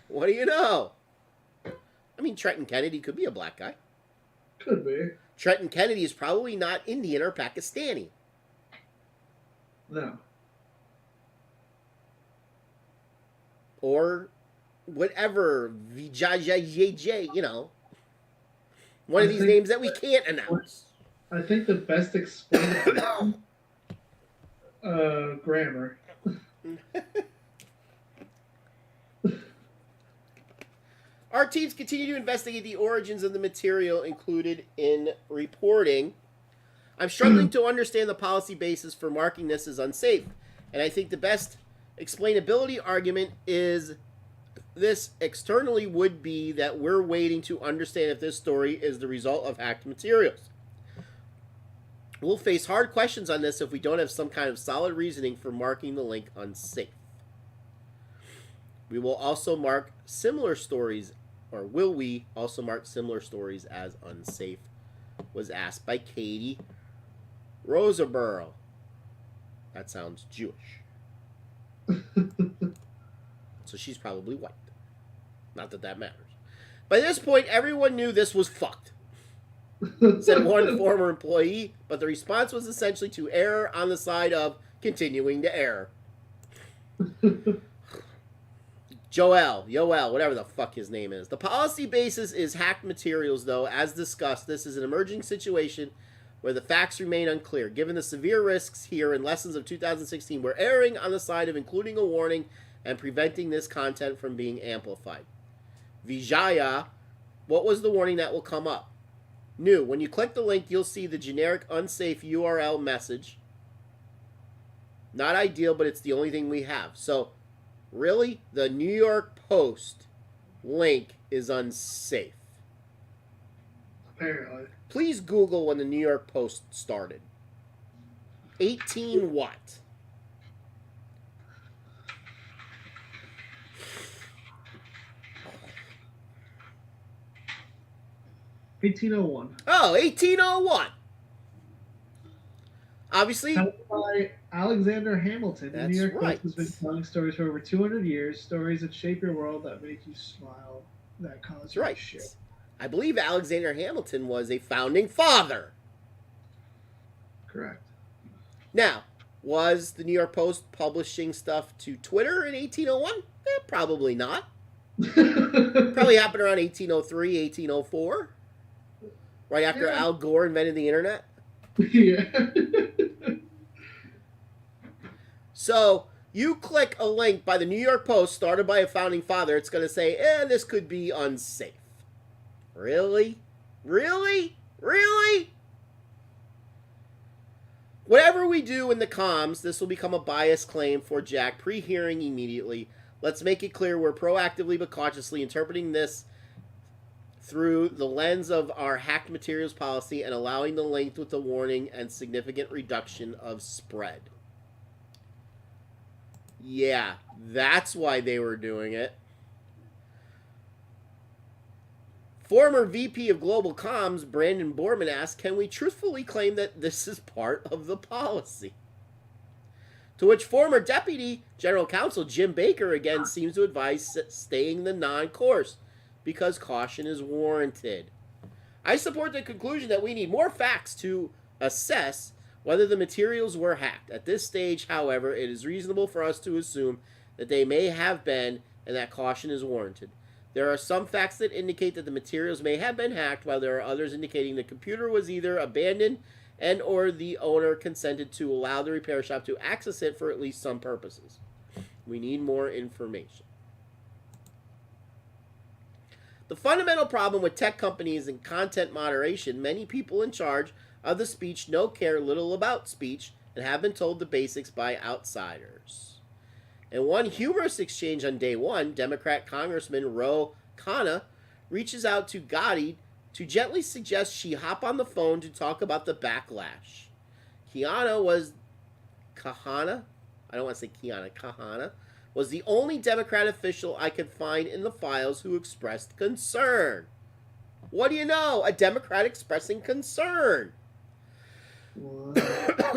What do you know? I mean, Trenton Kennedy could be a black guy. Could be. Trenton Kennedy is probably not Indian or Pakistani. No. Or whatever, VJJJ, you know. One of these names that we can't announce. I think the best explanation, grammar. Our teams continue to investigate the origins of the material included in reporting. I'm struggling to understand the policy basis for marking this as unsafe, and I think the best explainability argument is this externally would be that we're waiting to understand if this story is the result of hacked materials. We'll face hard questions on this if we don't have some kind of solid reasoning for marking the link unsafe. We will also mark similar stories, or will we also mark similar stories as unsafe? Was asked by Katie Roseborough. That sounds Jewish. So she's probably white. Not that that matters. By this point, everyone knew this was fucked, said one former employee, but the response was essentially to err on the side of continuing to err. Yoel, whatever the fuck his name is. The policy basis is hacked materials, though. As discussed, this is an emerging situation where the facts remain unclear. Given the severe risks here and lessons of 2016, we're erring on the side of including a warning and preventing this content from being amplified. Vijaya, what was the warning that will come up? New. When you click the link, you'll see the generic unsafe URL message. Not ideal, but it's the only thing we have. So, really, the New York Post link is unsafe. Apparently. Please Google when the New York Post started. 18 what? $18.01. Oh, 1801. Obviously. By Alexander Hamilton. The New York right. Post has been telling stories for over 200 years. Stories that shape your world, that make you smile, that cause you shit. I believe Alexander Hamilton was a founding father. Correct. Now, was the New York Post publishing stuff to Twitter in 1801? Probably not. Probably happened around 1803, 1804. Right after Al Gore invented the internet. Yeah. So, you click a link by the New York Post started by a founding father, it's going to say, this could be unsafe. Really? Really? Really? Whatever we do in the comms, this will become a biased claim for Jack pre-hearing immediately. Let's make it clear we're proactively but cautiously interpreting this through the lens of our hacked materials policy and allowing the link with the warning and significant reduction of spread. Yeah, that's why they were doing it. Former VP of Global Comms, Brandon Borman, asked, can we truthfully claim that this is part of the policy? To which former Deputy General Counsel Jim Baker again seems to advise staying the non-course because caution is warranted. I support the conclusion that we need more facts to assess whether the materials were hacked. At this stage, however, it is reasonable for us to assume that they may have been and that caution is warranted. There are some facts that indicate that the materials may have been hacked, while there are others indicating the computer was either abandoned and or the owner consented to allow the repair shop to access it for at least some purposes. We need more information. The fundamental problem with tech companies and content moderation, many people in charge of the speech care little about speech and have been told the basics by outsiders. In one humorous exchange on day one, Democrat Congressman Ro Khanna reaches out to Gotti to gently suggest she hop on the phone to talk about the backlash. Kahana was the only Democrat official I could find in the files who expressed concern. What do you know? A Democrat expressing concern.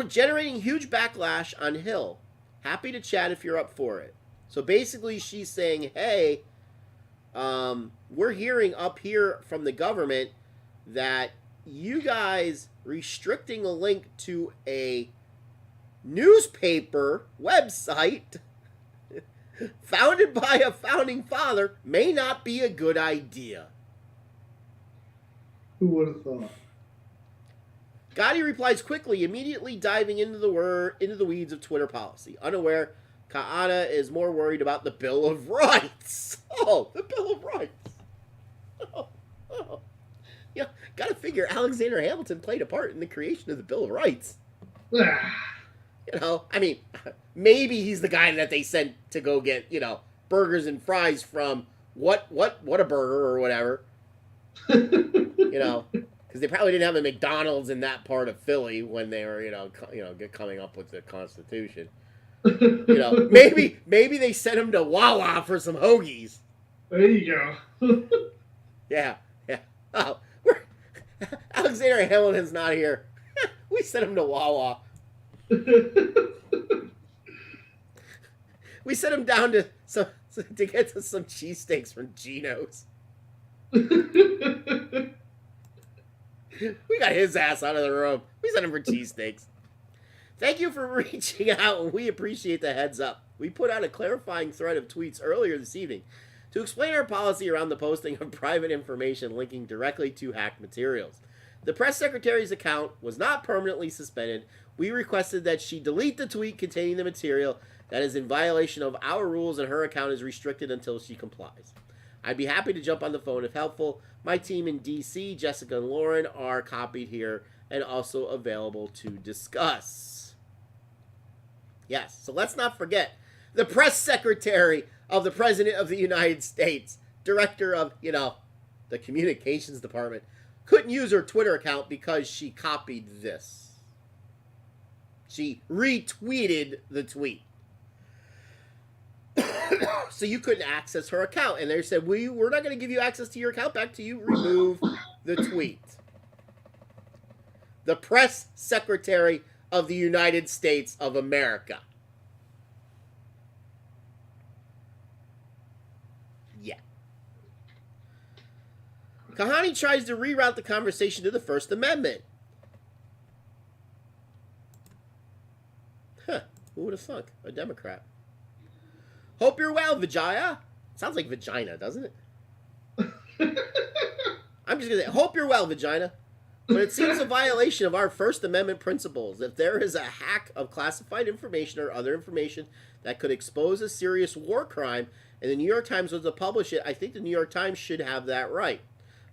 Generating huge backlash on Hill. Happy to chat if you're up for it. So basically she's saying, hey, we're hearing up here from the government that you guys restricting a link to a newspaper website founded by a founding father may not be a good idea. Who would have thought? Gotti replies quickly, immediately diving into the weeds of Twitter policy. Unaware, Kahana is more worried about the Bill of Rights. Oh, the Bill of Rights. Oh. Yeah, gotta figure Alexander Hamilton played a part in the creation of the Bill of Rights. You know, I mean, maybe he's the guy that they sent to go get, you know, burgers and fries from what a burger or whatever. You know, because they probably didn't have a McDonald's in that part of Philly when they were, coming up with the Constitution. You know, maybe they sent him to Wawa for some hoagies. There you go. Yeah. Oh, Alexander Hamilton's not here. We sent him to Wawa. We sent him down to get to some cheesesteaks from Geno's. We got his ass out of the room. We sent him for cheesesteaks. Thank you for reaching out, and we appreciate the heads up. We put out a clarifying thread of tweets earlier this evening to explain our policy around the posting of private information linking directly to hacked materials. The press secretary's account was not permanently suspended. We requested that she delete the tweet containing the material that is in violation of our rules, and her account is restricted until she complies. I'd be happy to jump on the phone if helpful. My team in DC, Jessica and Lauren, are copied here and also available to discuss. Yes, so let's not forget the press secretary of the President of the United States, director of, the communications department, couldn't use her Twitter account because she copied this. She retweeted the tweet. So you couldn't access her account. And they said, we're not going to give you access to your account back till you remove the tweet. The press secretary of the United States of America. Yeah. Kahani tries to reroute the conversation to the First Amendment. Huh. Who would have thunk? A Democrat. Hope you're well, Vijaya. Sounds like vagina, doesn't it? I'm just going to say, hope you're well, Vagina. But it seems a violation of our First Amendment principles. If there is a hack of classified information or other information that could expose a serious war crime, and the New York Times was to publish it, I think the New York Times should have that right.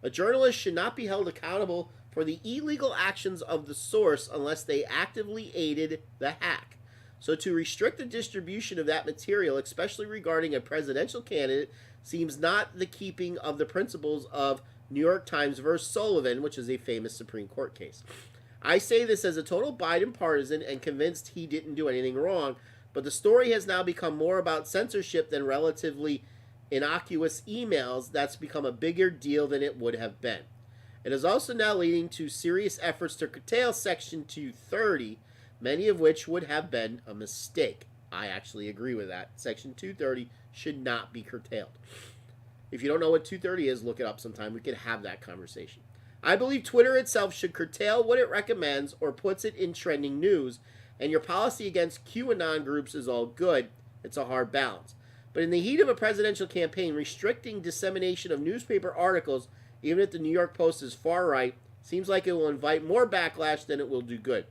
A journalist should not be held accountable for the illegal actions of the source unless they actively aided the hack. So to restrict the distribution of that material, especially regarding a presidential candidate, seems not the keeping of the principles of New York Times versus Sullivan, which is a famous Supreme Court case. I say this as a total Biden partisan and convinced he didn't do anything wrong, but the story has now become more about censorship than relatively innocuous emails. That's become a bigger deal than it would have been. It is also now leading to serious efforts to curtail Section 230, many of which would have been a mistake. I actually agree with that. Section 230 should not be curtailed. If you don't know what 230 is, look it up sometime. We can have that conversation. I believe Twitter itself should curtail what it recommends or puts it in trending news, and your policy against QAnon groups is all good. It's a hard balance. But in the heat of a presidential campaign, restricting dissemination of newspaper articles, even if the New York Post is far right, seems like it will invite more backlash than it will do good.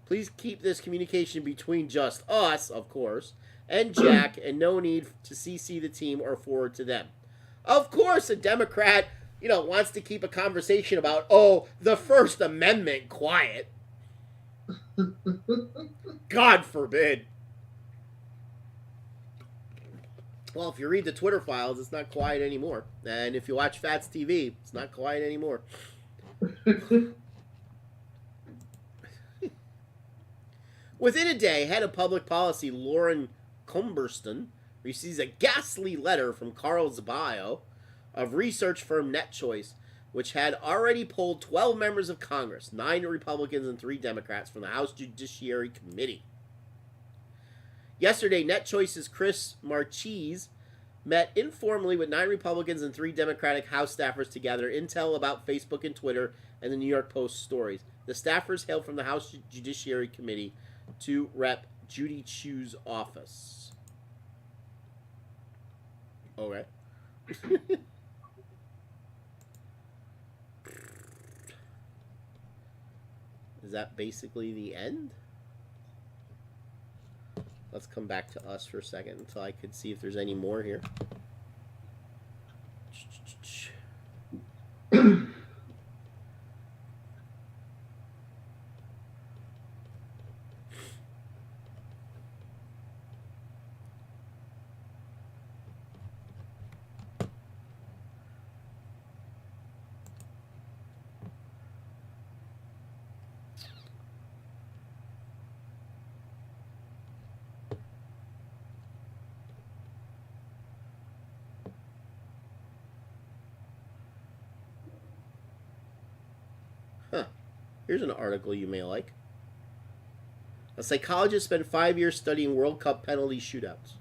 Please keep this communication between just us, of course, and Jack, and no need to CC the team or forward to them. Of course, a Democrat, wants to keep a conversation about, the First Amendment quiet. God forbid. Well, if you read the Twitter files, it's not quiet anymore. And if you watch Phatts TV, it's not quiet anymore. Within a day, head of public policy Lauren Cumberston receives a ghastly letter from Carl Zabayo of research firm NetChoice, which had already polled 12 members of Congress, 9 Republicans and 3 Democrats from the House Judiciary Committee. Yesterday, NetChoice's Chris Marchese met informally with 9 Republicans and 3 Democratic House staffers to gather intel about Facebook and Twitter and the New York Post stories. The staffers hail from the House Judiciary Committee, to Rep. Judy Chu's office. Okay. Is that basically the end? Let's come back to us for a second until I could see if there's any more here. Huh. Here's an article you may like. A psychologist spent 5 years studying World Cup penalty shootouts.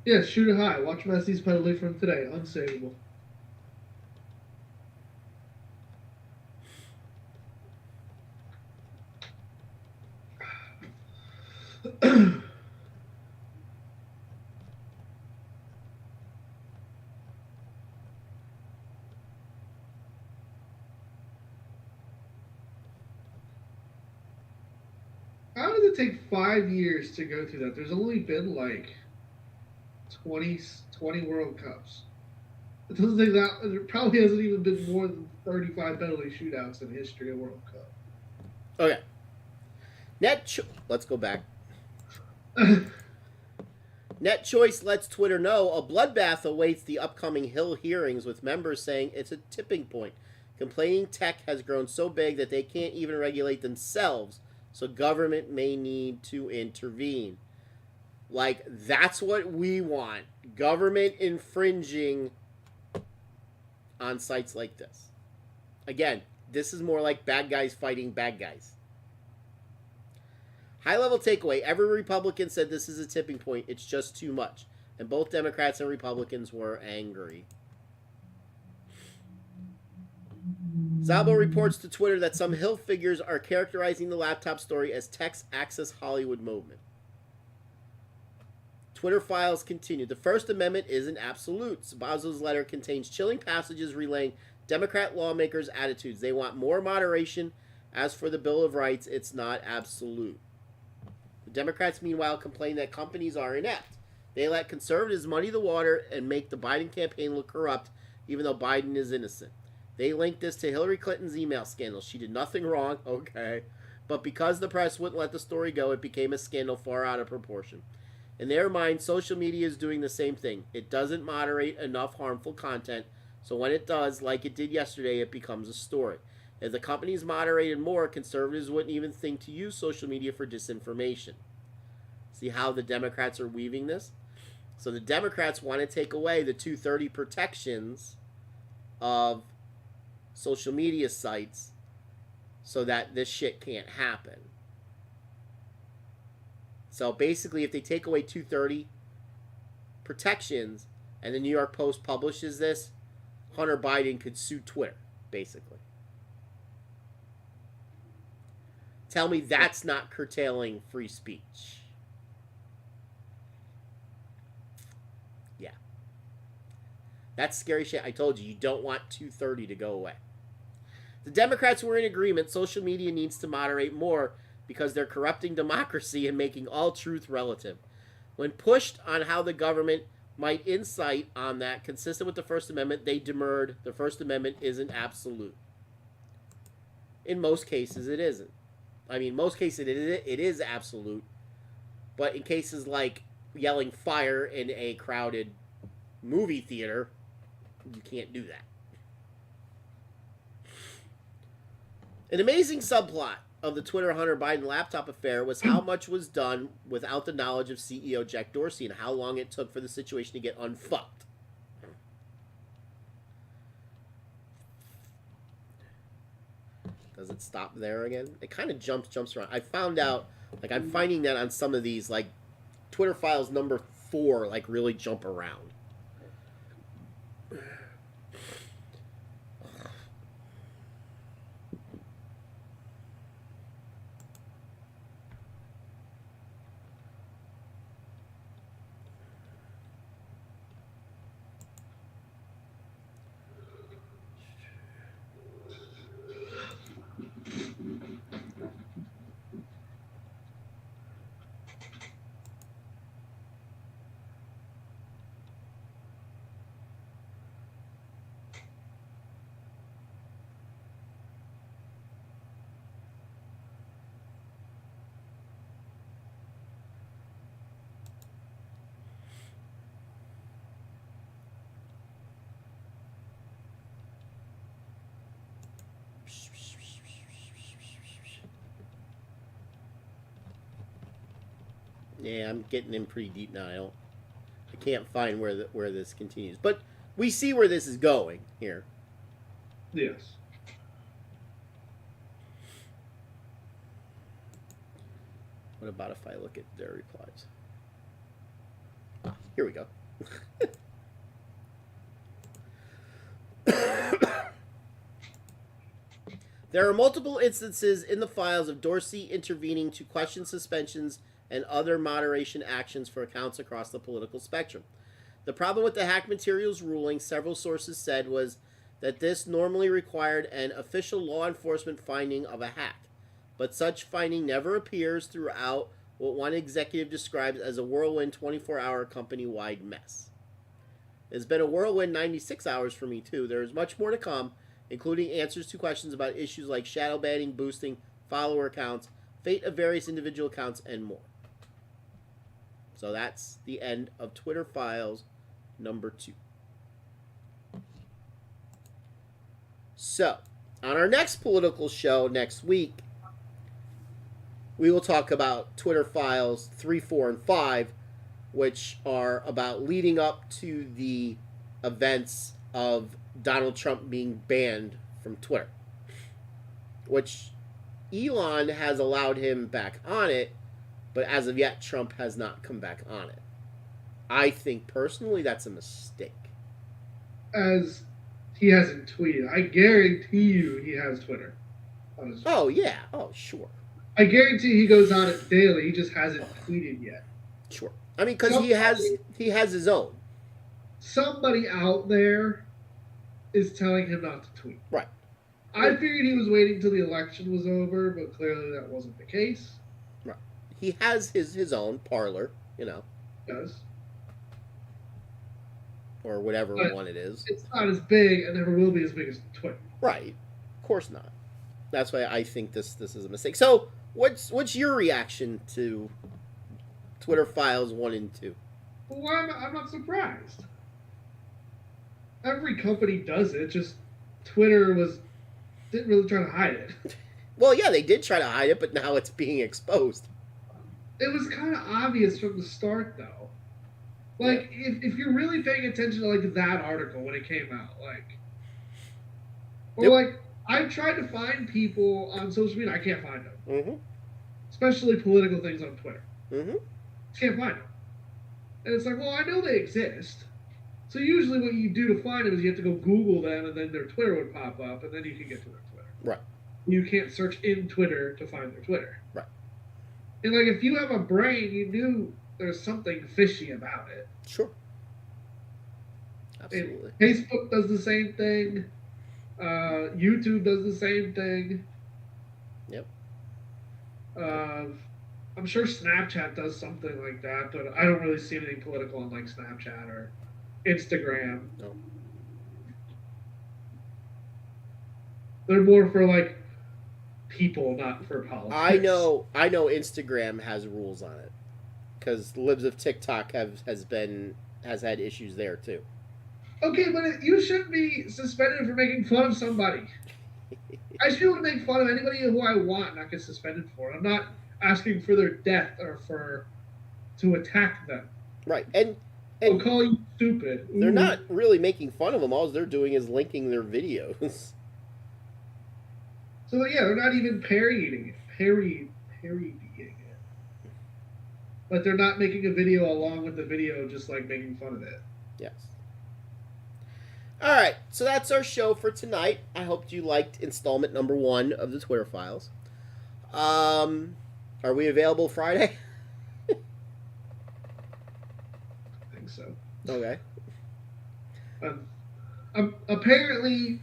Yeah, shoot it high. Watch Messi's penalty from today. Unsavable. How does it take 5 years to go through that? There's only been like 20 World Cups. It doesn't take that. There probably hasn't even been more than 35 penalty shootouts in the history of World Cup. Okay. Let's go back. Net Choice lets Twitter know a bloodbath awaits the upcoming Hill hearings, with members saying it's a tipping point. Complaining tech has grown so big that they can't even regulate themselves, so government may need to intervene. Like, that's what we want. Government infringing on sites like this. Again, this is more like bad guys fighting bad guys. High-level takeaway. Every Republican said this is a tipping point. It's just too much. And both Democrats and Republicans were angry. Szabo reports to Twitter that some Hill figures are characterizing the laptop story as tech's Access Hollywood movement. Twitter files continue. The First Amendment isn't absolute. Szabo's letter contains chilling passages relaying Democrat lawmakers' attitudes. They want more moderation. As for the Bill of Rights, it's not absolute. The Democrats, meanwhile, complain that companies are inept. They let conservatives muddy the water and make the Biden campaign look corrupt, even though Biden is innocent. They link this to Hillary Clinton's email scandal. She did nothing wrong, okay. But because the press wouldn't let the story go, it became a scandal far out of proportion. In their mind, social media is doing the same thing. It doesn't moderate enough harmful content, so when it does, like it did yesterday, it becomes a story. If the companies moderated more, conservatives wouldn't even think to use social media for disinformation. See how the Democrats are weaving this? So the Democrats want to take away the 230 protections of social media sites so that this shit can't happen. So basically, if they take away 230 protections and the New York Post publishes this, Hunter Biden could sue Twitter, basically. Tell me that's not curtailing free speech. Yeah. That's scary shit. I told you don't want 230 to go away. The Democrats were in agreement. Social media needs to moderate more because they're corrupting democracy and making all truth relative. When pushed on how the government might incite on that, consistent with the First Amendment, they demurred. The First Amendment isn't absolute. In most cases, it isn't. I mean, most cases it is absolute. But in cases like yelling fire in a crowded movie theater, you can't do that. An amazing subplot of the Twitter Hunter Biden laptop affair was how much was done without the knowledge of CEO Jack Dorsey and how long it took for the situation to get unfucked. Does it stop there again? It kind of jumps around. I found out, like, I'm finding that on some of these, like, Twitter files number 4, like, really jump around. Yeah, I'm getting in pretty deep now. I can't find where this continues, but we see where this is going here. Yes. What about if I look at their replies? Here we go. There are multiple instances in the files of Dorsey intervening to question suspensions and other moderation actions for accounts across the political spectrum. The problem with the hack materials ruling, several sources said, was that this normally required an official law enforcement finding of a hack, but such finding never appears throughout what one executive describes as a whirlwind 24-hour company-wide mess. It's been a whirlwind 96 hours for me, too. There is much more to come, including answers to questions about issues like shadow banning, boosting, follower accounts, fate of various individual accounts, and more. So that's the end of Twitter Files number 2. So, on our next political show next week, we will talk about Twitter Files 3, 4, and 5, which are about leading up to the events of Donald Trump being banned from Twitter, which Elon has allowed him back on it, but as of yet, Trump has not come back on it. I think personally that's a mistake. As he hasn't tweeted. I guarantee you he has Twitter. Honestly. Oh, yeah. Oh, sure. I guarantee he goes on it daily. He just hasn't tweeted yet. Sure. I mean, because he has his own. Somebody out there is telling him not to tweet. Right. I figured he was waiting till the election was over, but clearly that wasn't the case. Right. He has his own parlor, you know. Yes. Or whatever But one it is. It's not as big and never will be as big as Twitter. Right. Of course not. That's why I think this is a mistake. So, what's your reaction to Twitter Files 1 and 2? Well, I'm not surprised. Every company does it, just Twitter didn't really try to hide it. Well, yeah, they did try to hide it, but now it's being exposed. It was kind of obvious from the start, though. Like, if you're really paying attention to, like, that article when it came out, like... Or, Yep. like, I've tried to find people on social media. I can't find them. Mm-hmm. Especially political things on Twitter. Mm-hmm. Can't find them. And it's like, well, I know they exist. So usually what you do to find them is you have to go Google them, and then their Twitter would pop up, and then you can get to their Twitter. Right. You can't search in Twitter to find their Twitter. Right. And, like, if you have a brain, you knew there's something fishy about it. Sure. Absolutely. And Facebook does the same thing. YouTube does the same thing. Yep. I'm sure Snapchat does something like that, but I don't really see anything political on, like, Snapchat or Instagram. No. They're more for, like, people, not for politics. I know Instagram has rules on it. Because libs of TikTok has had issues there too. Okay, but you shouldn't be suspended for making fun of somebody. I should be able to make fun of anybody who I want, not get suspended for it. I'm not asking for their death or to attack them. Right, and I'll call you stupid. They're not really making fun of them. All they're doing is linking their videos. So yeah, they're not even parodying it. Parodying it. But they're not making a video along with the video, just like making fun of it. Yes. All right, so that's our show for tonight. I hope you liked installment number 1 of the Twitter Files. Are we available Friday? I think so. Okay. Apparently,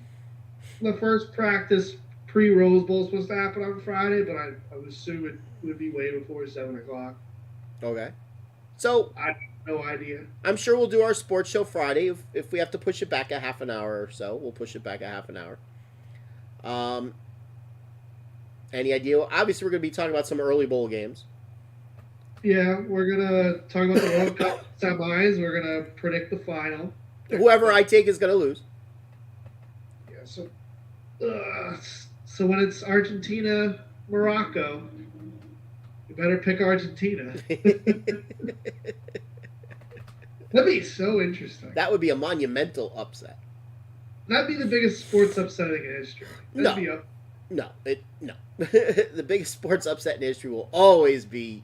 the first practice pre-Rose Bowl is supposed to happen on Friday, but I would assume it would be way before 7 o'clock. Okay. So I have no idea. I'm sure we'll do our sports show Friday. If we have to push it back a half an hour or so, we'll push it back a half an hour. Any idea? Obviously, we're going to be talking about some early bowl games. Yeah, we're going to talk about the World Cup semis. We're going to predict the final. Whoever I take is going to lose. Yeah, so when it's Argentina, Morocco, You better pick Argentina. That'd be so interesting. That would be a monumental upset. That'd be the biggest sports upset in history. No. No. The biggest sports upset in history will always be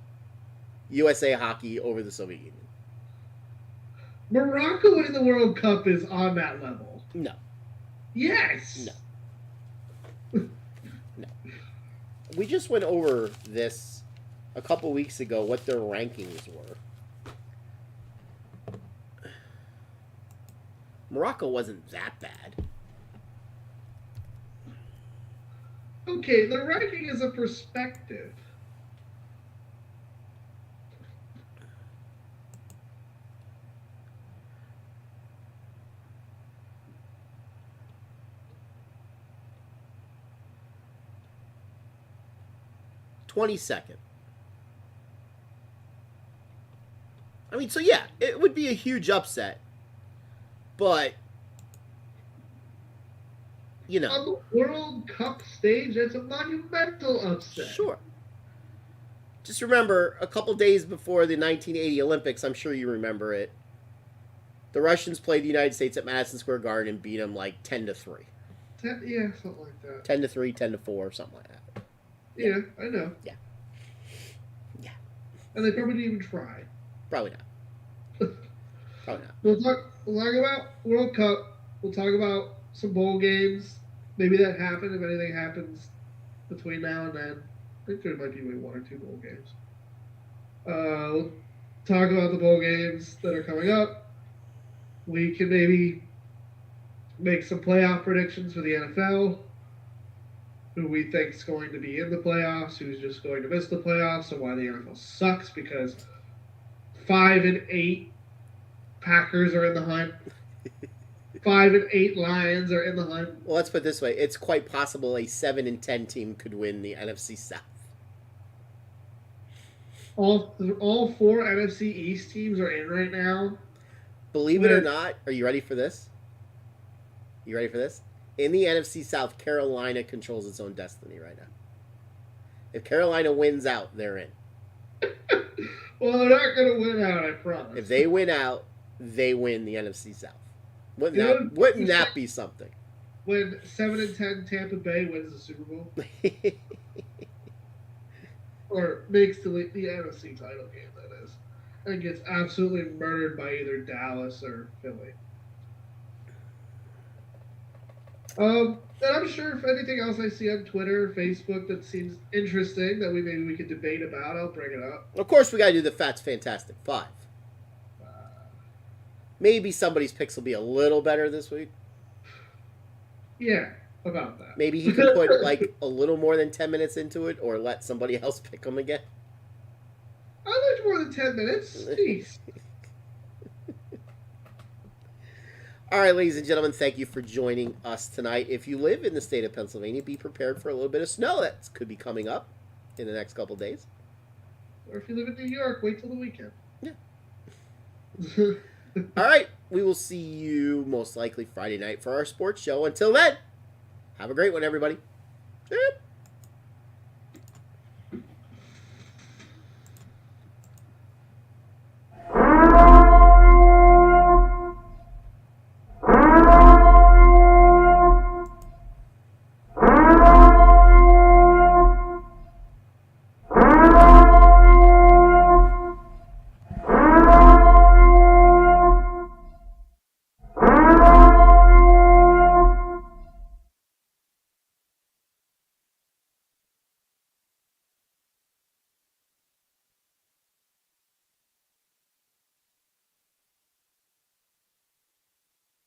USA Hockey over the Soviet Union. Morocco winning the World Cup is on that level. No. Yes. No. We just went over this a couple weeks ago, what their rankings were. Morocco wasn't that bad. Okay, the ranking is a perspective. $22nd. I mean, so yeah, it would be a huge upset. But, you know. On the World Cup stage, that's a monumental upset. Sure. Just remember, a couple days before the 1980 Olympics, I'm sure you remember it, the Russians played the United States at Madison Square Garden and beat them like 10-3. Yeah, something like that. 10-3, 10-4, something like that. Yeah, I know. Yeah. Yeah. And they probably didn't even try. Probably not. Probably not. We'll talk about World Cup. We'll talk about some bowl games. Maybe that happen if anything happens between now and then. I think there might be maybe 1 or 2 bowl games. We'll talk about the bowl games that are coming up. We can maybe make some playoff predictions for the NFL. Who we think is going to be in the playoffs, who's just going to miss the playoffs, and why the NFL sucks because 5-8 Packers are in the hunt. 5-8 Lions are in the hunt. Well, let's put it this way: it's quite possible a 7-10 team could win the NFC South. All 4 NFC East teams are in right now. Believe it or not, are you ready for this? You ready for this? In the NFC South, Carolina controls its own destiny right now. If Carolina wins out, they're in. Well, they're not going to win out, I promise. If they win out, they win the NFC South. Wouldn't that be something? When 7-10 Tampa Bay wins the Super Bowl? Or makes the NFC title game, that is. And gets absolutely murdered by either Dallas or Philly. And I'm sure if anything else I see on Twitter or Facebook that seems interesting that maybe we could debate about, I'll bring it up. Of course, we got to do the Phatts Fantastic 5. Maybe somebody's picks will be a little better this week. Yeah, about that. Maybe he could put like a little more than 10 minutes into it or let somebody else pick them again. I liked more than 10 minutes. Jeez. All right, ladies and gentlemen, thank you for joining us tonight. If you live in the state of Pennsylvania, be prepared for a little bit of snow that could be coming up in the next couple days. Or if you live in New York, wait till the weekend. Yeah. All right, we will see you most likely Friday night for our sports show. Until then, have a great one, everybody. Yep.